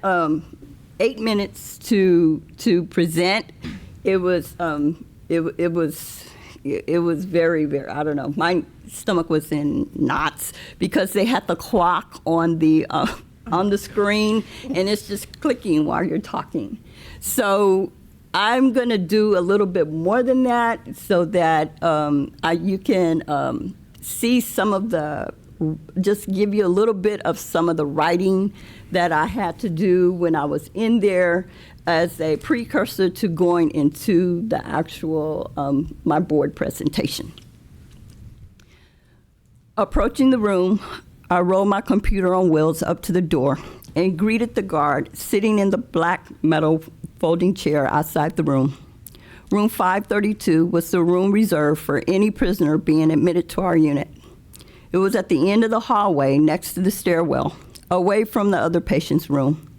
8 minutes to present. It was very, very, I don't know, my stomach was in knots because they had the clock on the screen, and it's just clicking while you're talking. So I'm going to do a little bit more than that so that you can see some of just give you a little bit of some of the writing that I had to do when I was in there as a precursor to going into the actual, my board presentation. Approaching the room, I rolled my computer on wheels up to the door and greeted the guard sitting in the black metal folding chair outside the room. Room 532 was the room reserved for any prisoner being admitted to our unit. It was at the end of the hallway next to the stairwell, away from the other patient's room.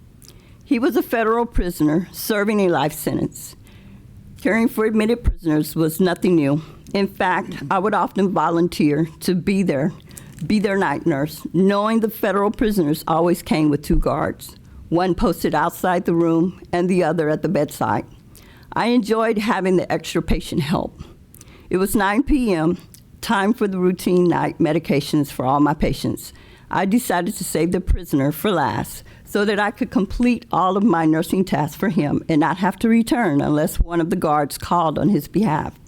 He was a federal prisoner serving a life sentence. Caring for admitted prisoners was nothing new. In fact, I would often volunteer to be their night nurse, knowing the federal prisoners always came with two guards, one posted outside the room and the other at the bedside. I enjoyed having the extra patient help. It was 9 p.m., time for the routine night medications for all my patients. I decided to save the prisoner for last so that I could complete all of my nursing tasks for him and not have to return unless one of the guards called on his behalf.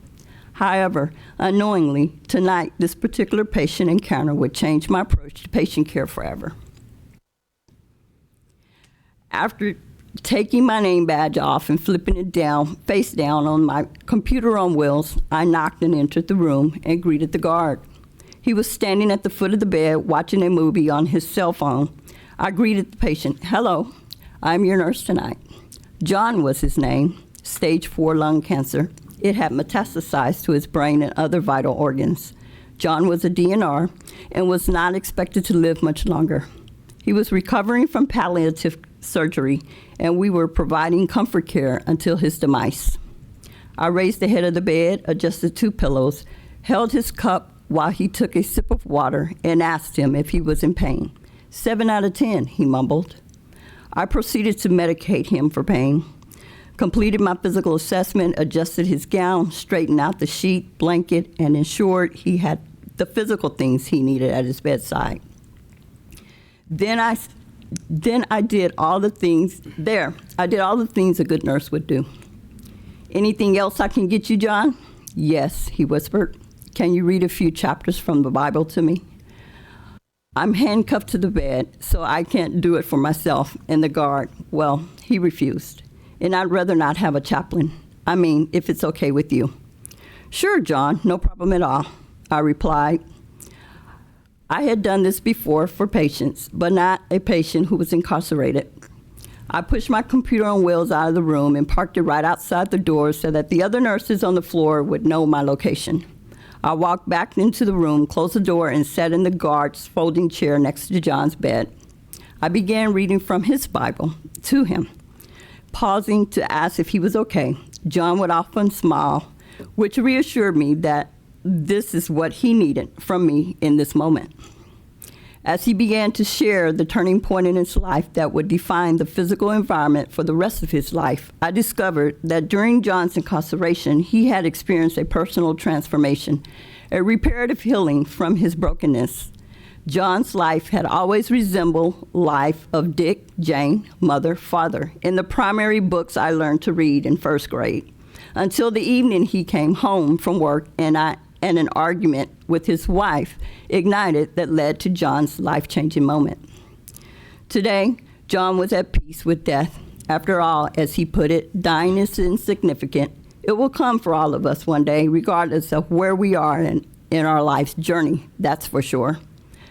However, unknowingly, tonight, this particular patient encounter would change my approach to patient care forever. After taking my name badge off and flipping it down, face down on my computer on wheels, I knocked and entered the room and greeted the guard. He was standing at the foot of the bed watching a movie on his cell phone. I greeted the patient. Hello, I'm your nurse tonight. John was his name, stage 4 lung cancer. It had metastasized to his brain and other vital organs. John was a DNR and was not expected to live much longer. He was recovering from palliative surgery, and we were providing comfort care until his demise. I raised the head of the bed, adjusted 2 pillows, held his cup while he took a sip of water, and asked him if he was in pain. 7 out of 10, he mumbled. I proceeded to medicate him for pain, completed my physical assessment, adjusted his gown, straightened out the sheet, blanket, and ensured he had the physical things he needed at his bedside. Then I did all the things a good nurse would do. Anything else I can get you, John? Yes, he whispered. Can you read a few chapters from the Bible to me? I'm handcuffed to the bed, so I can't do it for myself. And the guard, well, he refused. And I'd rather not have a chaplain. I mean, if it's okay with you. Sure, John, no problem at all, I replied. I had done this before for patients, but not a patient who was incarcerated. I pushed my computer on wheels out of the room and parked it right outside the door so that the other nurses on the floor would know my location. I walked back into the room, closed the door, and sat in the guard's folding chair next to John's bed. I began reading from his Bible to him, pausing to ask if he was okay. John would often smile, which reassured me that this is what he needed from me in this moment. As he began to share the turning point in his life that would define the physical environment for the rest of his life, I discovered that during John's incarceration, he had experienced a personal transformation, a reparative healing from his brokenness. John's life had always resembled life of Dick, Jane, mother, father, in the primary books I learned to read in 1st grade, until the evening he came home from work and an argument with his wife ignited that led to John's life-changing moment. Today, John was at peace with death. After all, as he put it, dying is insignificant. It will come for all of us one day, regardless of where we are in our life's journey, that's for sure.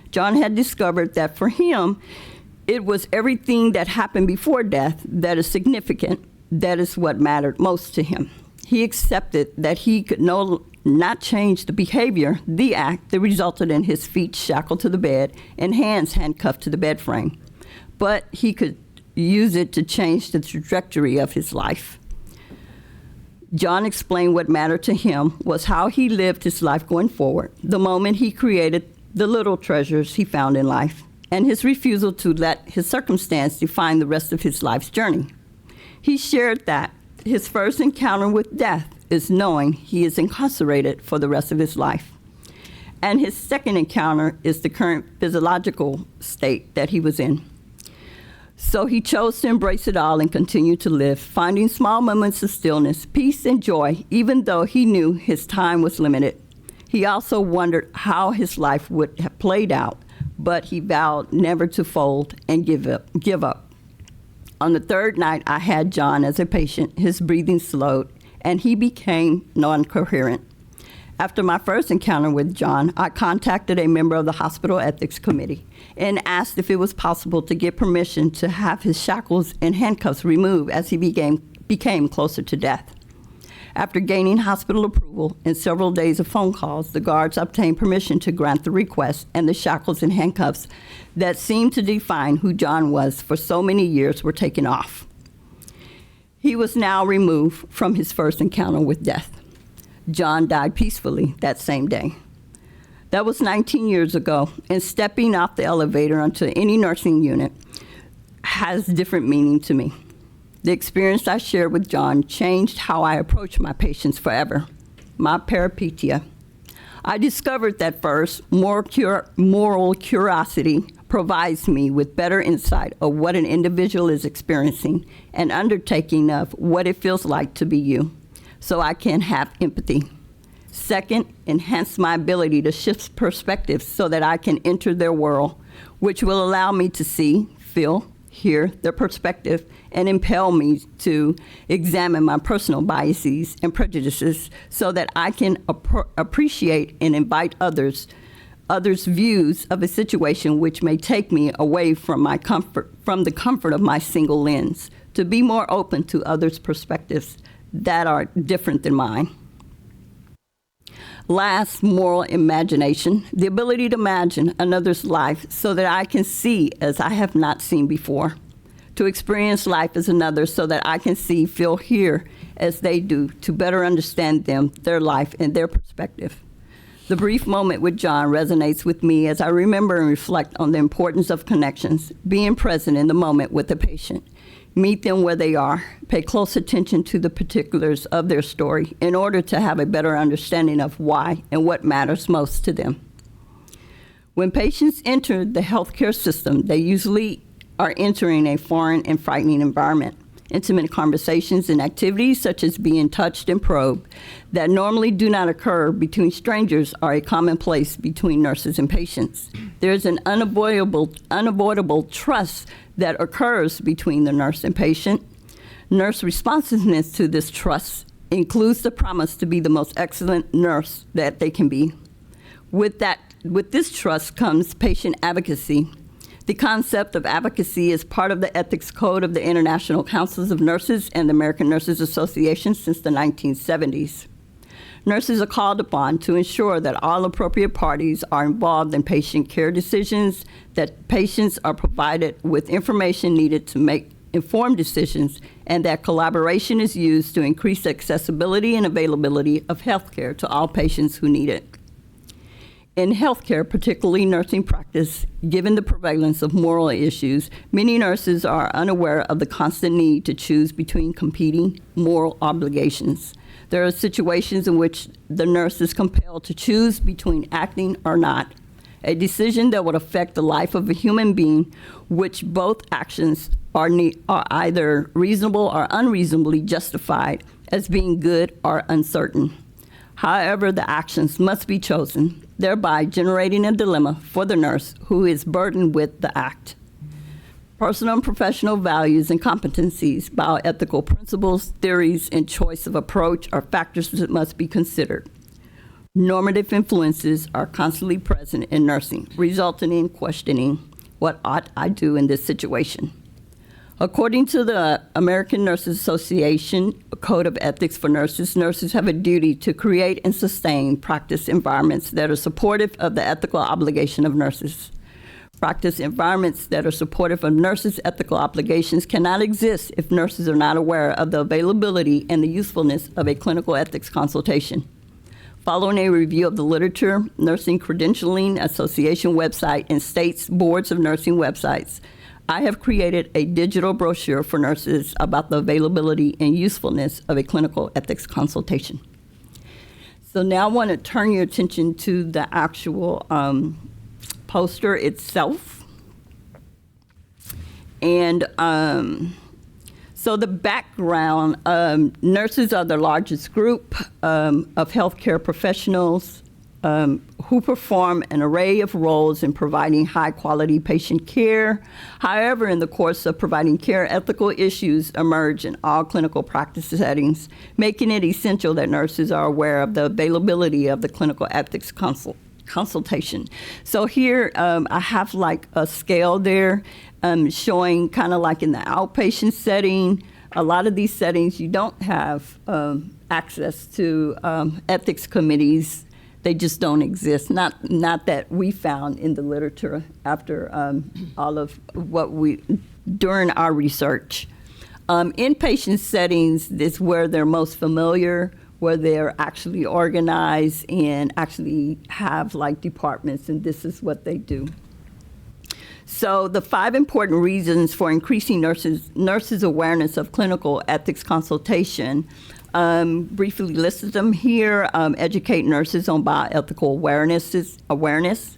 John had discovered that for him, it was everything that happened before death that is significant. That is what mattered most to him. He accepted that he could not change the behavior, the act that resulted in his feet shackled to the bed and hands handcuffed to the bed frame. But he could use it to change the trajectory of his life. John explained what mattered to him was how he lived his life going forward, the moment he created the little treasures he found in life, and his refusal to let his circumstance define the rest of his life's journey. He shared that his first encounter with death is knowing he is incarcerated for the rest of his life. And his second encounter is the current physiological state that he was in. So he chose to embrace it all and continue to live, finding small moments of stillness, peace, and joy, even though he knew his time was limited. He also wondered how his life would have played out, but he vowed never to fold and give up. On the 3rd night I had John as a patient, his breathing slowed, and he became non-coherent. After my first encounter with John, I contacted a member of the hospital ethics committee and asked if it was possible to get permission to have his shackles and handcuffs removed as he became closer to death. After gaining hospital approval and several days of phone calls, the guards obtained permission to grant the request, and the shackles and handcuffs that seemed to define who John was for so many years were taken off. He was now removed from his first encounter with death. John died peacefully that same day. That was 19 years ago, and stepping off the elevator onto any nursing unit has different meaning to me. The experience I shared with John changed how I approach my patients forever. My peripetia. I discovered that first, moral curiosity provides me with better insight of what an individual is experiencing and undertaking of what it feels like to be you, so I can have empathy. Second, enhance my ability to shift perspectives so that I can enter their world, which will allow me to see, feel, hear their perspective, and impel me to examine my personal biases and prejudices so that I can appreciate and invite others' views of a situation which may take me away from the comfort of my single lens, to be more open to others' perspectives that are different than mine. Last, moral imagination, the ability to imagine another's life so that I can see as I have not seen before, To experience life as another so that I can see, feel, hear as they do, to better understand them, their life, and their perspective. The brief moment with John resonates with me as I remember and reflect on the importance of connections, being present in the moment with the patient. Meet them where they are, pay close attention to the particulars of their story in order to have a better understanding of why and what matters most to them. When patients enter the healthcare system, they usually are entering a foreign and frightening environment. Intimate conversations and activities such as being touched and probed that normally do not occur between strangers are a commonplace between nurses and patients. There's an unavoidable trust that occurs between the nurse and patient. Nurse responsiveness to this trust includes the promise to be the most excellent nurse that they can be. With this trust comes patient advocacy. The concept of advocacy is part of the ethics code of the International Councils of Nurses and the American Nurses Association since the 1970s. Nurses are called upon to ensure that all appropriate parties are involved in patient care decisions, that patients are provided with information needed to make informed decisions, and that collaboration is used to increase accessibility and availability of health care to all patients who need it. In healthcare, particularly nursing practice, given the prevalence of moral issues, many nurses are unaware of the constant need to choose between competing moral obligations. There are situations in which the nurse is compelled to choose between acting or not, a decision that would affect the life of a human being, which both actions are either reasonable or unreasonably justified as being good or uncertain. However, the actions must be chosen, thereby generating a dilemma for the nurse who is burdened with the act. Personal and professional values and competencies, bioethical principles, theories, and choice of approach are factors that must be considered. Normative influences are constantly present in nursing, resulting in questioning, what ought I do in this situation? According to the American Nurses Association Code of Ethics for Nurses, nurses have a duty to create and sustain practice environments that are supportive of the ethical obligation of nurses. Practice environments that are supportive of nurses' ethical obligations cannot exist if nurses are not aware of the availability and the usefulness of a clinical ethics consultation. Following a review of the literature, Nursing Credentialing Association website, and states boards of nursing websites, I have created a digital brochure for nurses about the availability and usefulness of a clinical ethics consultation. So now I want to turn your attention to the actual poster itself. And so the background, nurses are the largest group of healthcare professionals who perform an array of roles in providing high-quality patient care. However, in the course of providing care, ethical issues emerge in all clinical practice settings, making it essential that nurses are aware of the availability of the clinical ethics consultation. So here I have like a scale there showing kind of like in the outpatient setting. A lot of these settings you don't have access to ethics committees. They just don't exist. Not that we found in the literature after all of what during our research. Inpatient settings is where they're most familiar, where they're actually organized and actually have like departments, and this is what they do. So the 5 important reasons for increasing nurses' awareness of clinical ethics consultation, briefly listed them here. Educate nurses on bioethical awareness.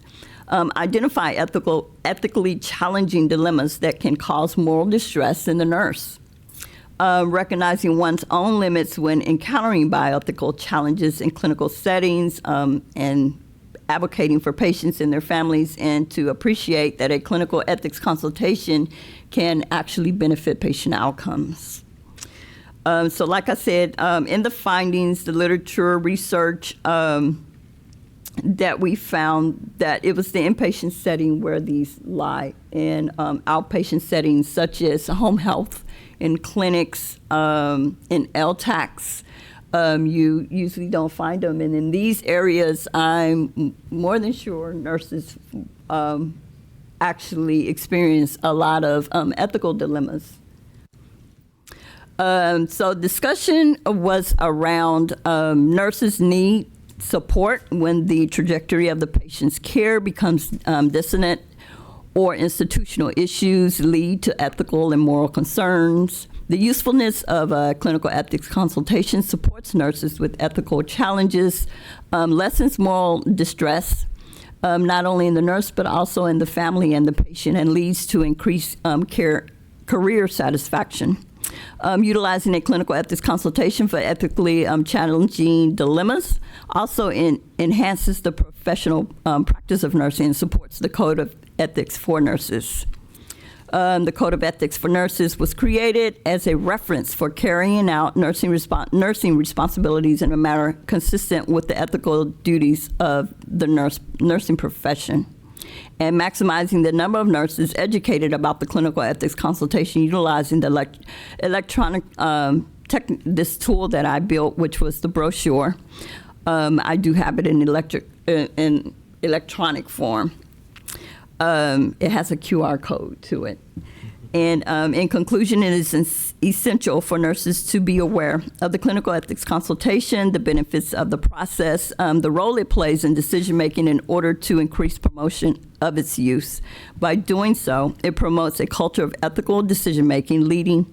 Identify ethically challenging dilemmas that can cause moral distress in the nurse. Recognizing one's own limits when encountering bioethical challenges in clinical settings, and advocating for patients and their families, and to appreciate that a clinical ethics consultation can actually benefit patient outcomes. So like I said, in the findings, the literature research, that we found that it was the inpatient setting where these lie. In outpatient settings such as home health, in clinics, in LTACs, you usually don't find them. And in these areas, I'm more than sure nurses actually experience a lot of ethical dilemmas. So discussion was around nurses need support when the trajectory of the patient's care becomes dissonant or institutional issues lead to ethical and moral concerns. The usefulness of a clinical ethics consultation supports nurses with ethical challenges, lessens moral distress, not only in the nurse but also in the family and the patient, and leads to increased career satisfaction. Utilizing a clinical ethics consultation for ethically challenging dilemmas also enhances the professional practice of nursing and supports the Code of Ethics for Nurses. The Code of Ethics for Nurses was created as a reference for carrying out nursing responsibilities in a manner consistent with the ethical duties of the nursing profession, and maximizing the number of nurses educated about the clinical ethics consultation utilizing the electronic this tool that I built, which was the brochure. I do have it in electronic form. It has a QR code to it. And in conclusion, it is essential for nurses to be aware of the clinical ethics consultation, the benefits of the process, the role it plays in decision-making in order to increase promotion of its use. By doing so, it promotes a culture of ethical decision-making, leading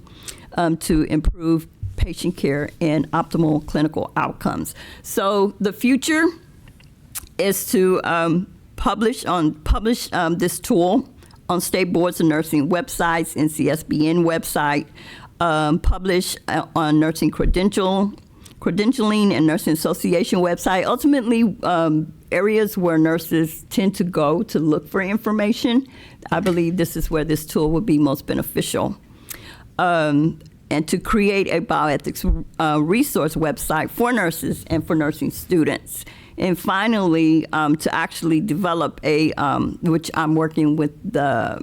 to improved patient care and optimal clinical outcomes. So the future is to publish this tool on state boards of nursing websites, NCSBN website, publish on nursing credentialing and nursing association website. Ultimately, areas where nurses tend to go to look for information, I believe this is where this tool would be most beneficial. And to create a bioethics resource website for nurses and for nursing students. And finally, to actually develop which I'm working with the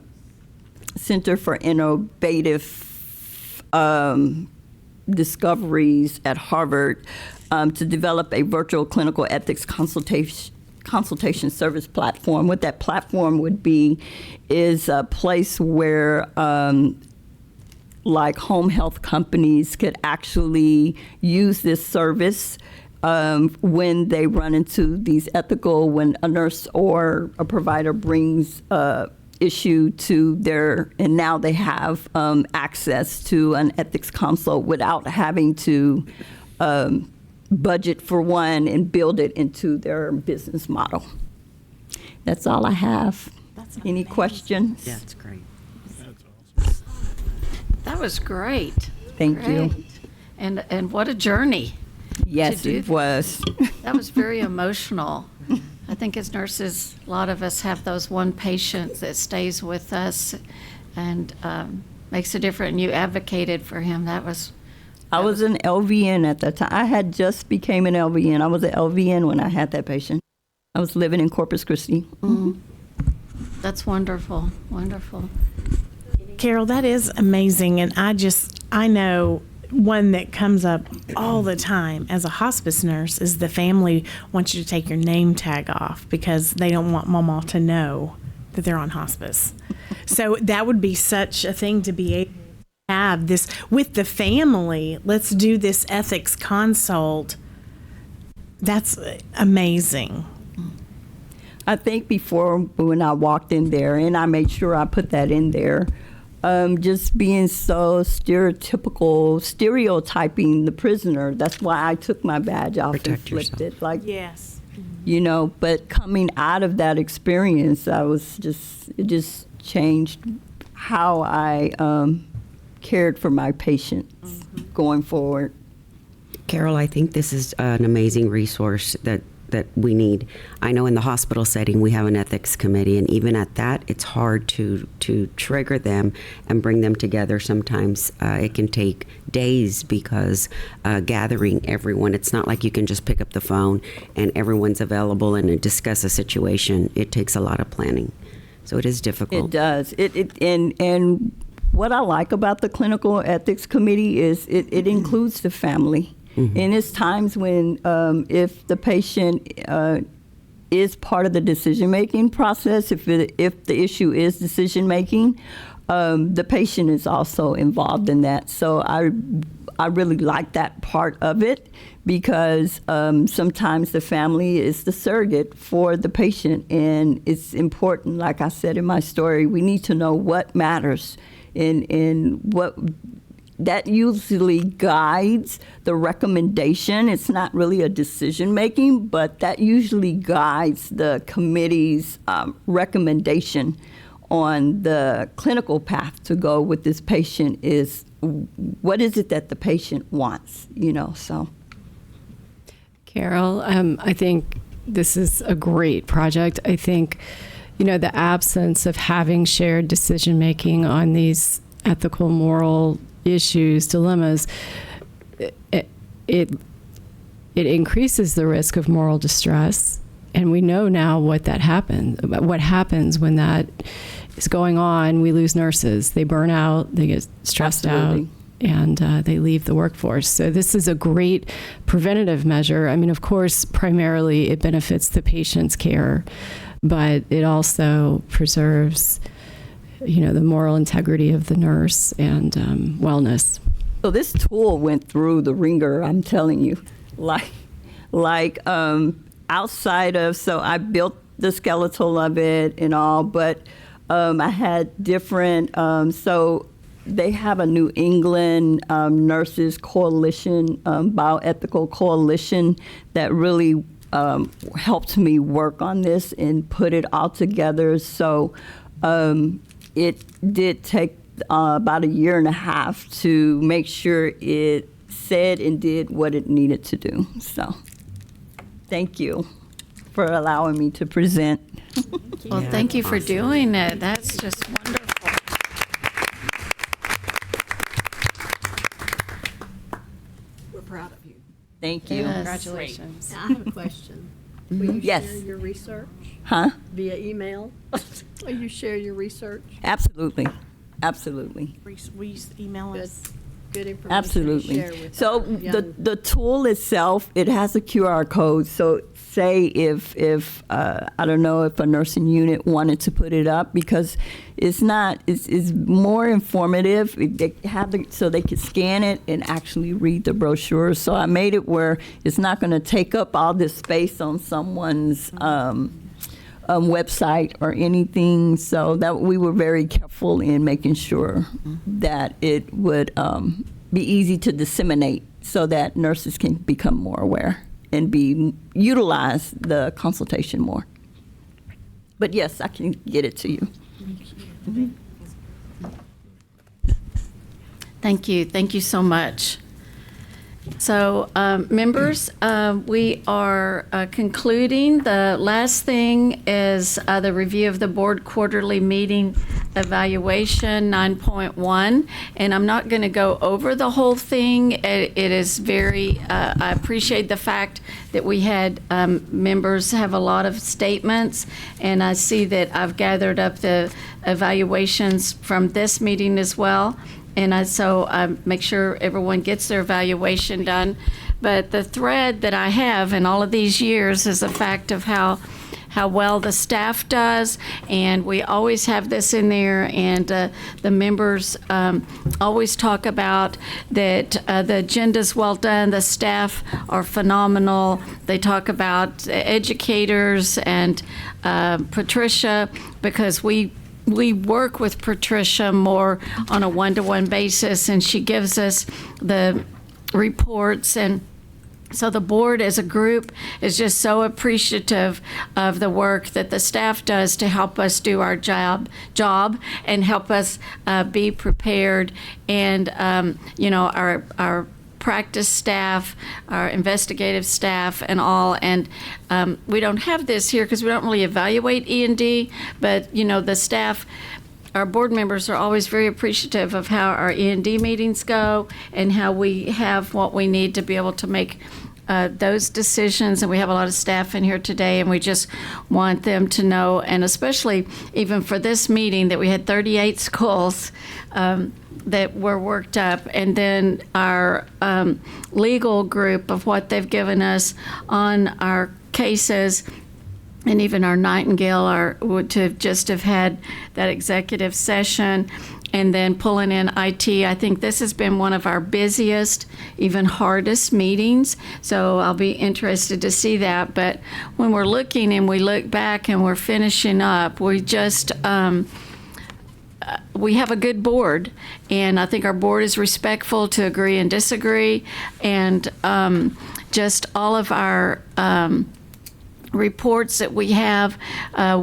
Center for Innovative Discoveries at Harvard, to develop a virtual clinical ethics consultation service platform. What that platform would be is a place where like home health companies could actually use this service when they run into these when a nurse or a provider brings issue to and now they have access to an ethics consult without having to budget for one and build it into their business model. That's all I have. Any questions?
Yeah, that's great.
That was great.
Thank you.
And what a journey.
Yes, it was.
That was very emotional. I think as nurses, a lot of us have those one patient that stays with us and makes a difference. And you advocated for him.
I was an LVN at that time. I had just became an LVN. I was an LVN when I had that patient. I was living in Corpus Christi.
Mm-hmm. That's wonderful. Wonderful.
Carol, that is amazing. And I know one that comes up all the time as a hospice nurse is the family wants you to take your name tag off because they don't want mama to know that they're on hospice. So that would be such a thing to be able to have this with the family. Let's do this ethics consult. That's amazing.
I think before when I walked in there, and I made sure I put that in there, just being so stereotyping the prisoner. That's why I took my badge off and flipped it.
Yes.
You know, but coming out of that experience, it just changed how I cared for my patients going forward.
Carol, I think this is an amazing resource that we need. I know in the hospital setting we have an ethics committee, and even at that, it's hard to trigger them and bring them together. Sometimes it can take days because gathering everyone, it's not like you can just pick up the phone and everyone's available and discuss a situation. It takes a lot of planning, so it is difficult.
It does. And what I like about the clinical ethics committee is it includes the family. Mm-hmm. And it's times when if the patient is part of the decision-making process. If the issue is decision-making, the patient is also involved in that. So I really like that part of it, because sometimes the family is the surrogate for the patient, and it's important. Like I said in my story, we need to know what matters, and what that usually guides the recommendation. It's not really a decision making, but that usually guides the committee's recommendation on the clinical path to go with this patient. Is what is it that the patient wants, so.
Carol, I think this is a great project. I think, the absence of having shared decision-making on these ethical, moral issues, dilemmas, it increases the risk of moral distress. And we know now what happens when that is going on. We lose nurses. They burn out, they get stressed out, and they leave the workforce. So this is a great preventative measure. I mean, of course, primarily it benefits the patient's care, but it also preserves, the moral integrity of the nurse and wellness.
So this tool went through the ringer, I'm telling you, like outside of, so I built the skeletal of it and all, but I had different, so they have a New England Nurses Coalition, bioethical coalition, that really helped me work on this and put it all together. So it did take about 1.5 years to make sure it said and did what it needed to do. So thank you for allowing me to present.
Well, thank you for doing it. That's just wonderful.
We're proud of you.
Thank you.
Yes.
Congratulations.
Now, I have a question. Will you
Yes.
share your research
Huh?
via email? Will you share your research?
Absolutely. Absolutely.
Will you email us?
Good information
Absolutely.
to share with
So
our young
the tool itself, it has a QR code. So say if I don't know if a nursing unit wanted to put it up, because it's more informative. They have so they could scan it and actually read the brochure. So I made it where it's not going to take up all this space on someone's website or anything. So that we were very careful in making sure that it would be easy to disseminate, so that nurses can become more aware and utilize the consultation more. But yes, I can get it to you.
Thank you. Thank you so much. So, members, we are concluding. The last thing is the review of the board quarterly meeting evaluation 9.1. And I'm not going to go over the whole thing. It is very, I appreciate the fact that we had members have a lot of statements. And I see that I've gathered up the evaluations from this meeting as well. And so I make sure everyone gets their evaluation done. But the thread that I have in all of these years is the fact of how well the staff does. And we always have this in there. And the members always talk about that the agenda's well done. The staff are phenomenal. They talk about educators and Patricia, because we work with Patricia more on a one-to-one basis, and she gives us the reports. And so the board as a group is just so appreciative of the work that the staff does to help us do our job and help us be prepared. And, our practice staff, our investigative staff, and all. And we don't have this here because we don't really evaluate E&D, but the staff, our board members are always very appreciative of how our E&D meetings go and how we have what we need to be able to make those decisions. And we have a lot of staff in here today, and we just want them to know, and especially even for this meeting, that we had 38 schools that were worked up, and then our legal group of what they've given us on our cases. and even our Nightingale would to have just have had that executive session, and then pulling in IT. I think this has been one of our busiest, even hardest meetings. So I'll be interested to see that. But when we're looking and we look back and we're finishing up, we just we have a good board, and I think our board is respectful to agree and disagree, and just all of our reports that we have,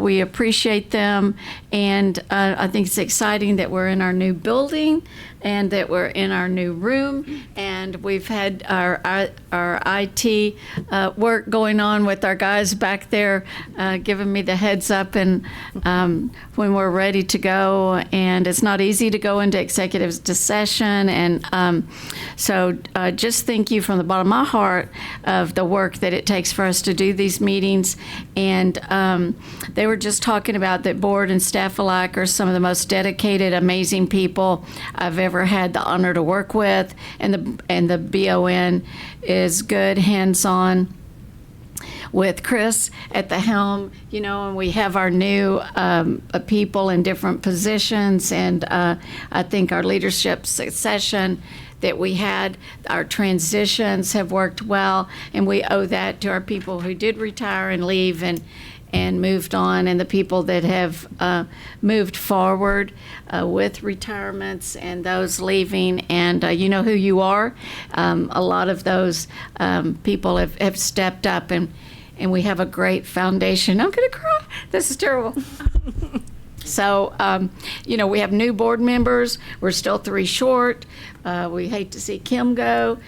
we appreciate them, and I think it's exciting that we're in our new building and that we're in our new room, and we've had our IT work going on with our guys back there giving me the heads up and when we're ready to go, and it's not easy to go into executive session, and so just thank you from the bottom of my heart of the work that it takes for us to do these meetings. And they were just talking about that board and staff alike are some of the most dedicated, amazing people I've ever had the honor to work with, and the BON is good, hands-on, with Chris at the helm, and we have our new people in different positions, and I think our leadership succession that we had, our transitions have worked well, and we owe that to our people who did retire and leave and moved on, and the people that have moved forward with retirements and those leaving, and you know who you are. A lot of those people have stepped up, and we have a great foundation. I'm going to cry. This is terrible. So, we have new board members. We're still 3 short. We hate to see Kim go.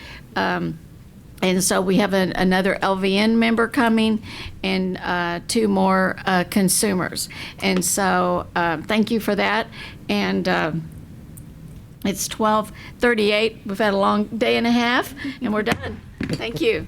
And so we have another LVN member coming, and 2 more consumers. And so thank you for that. And it's 12:38. We've had a long day and a half, and we're done. Thank you.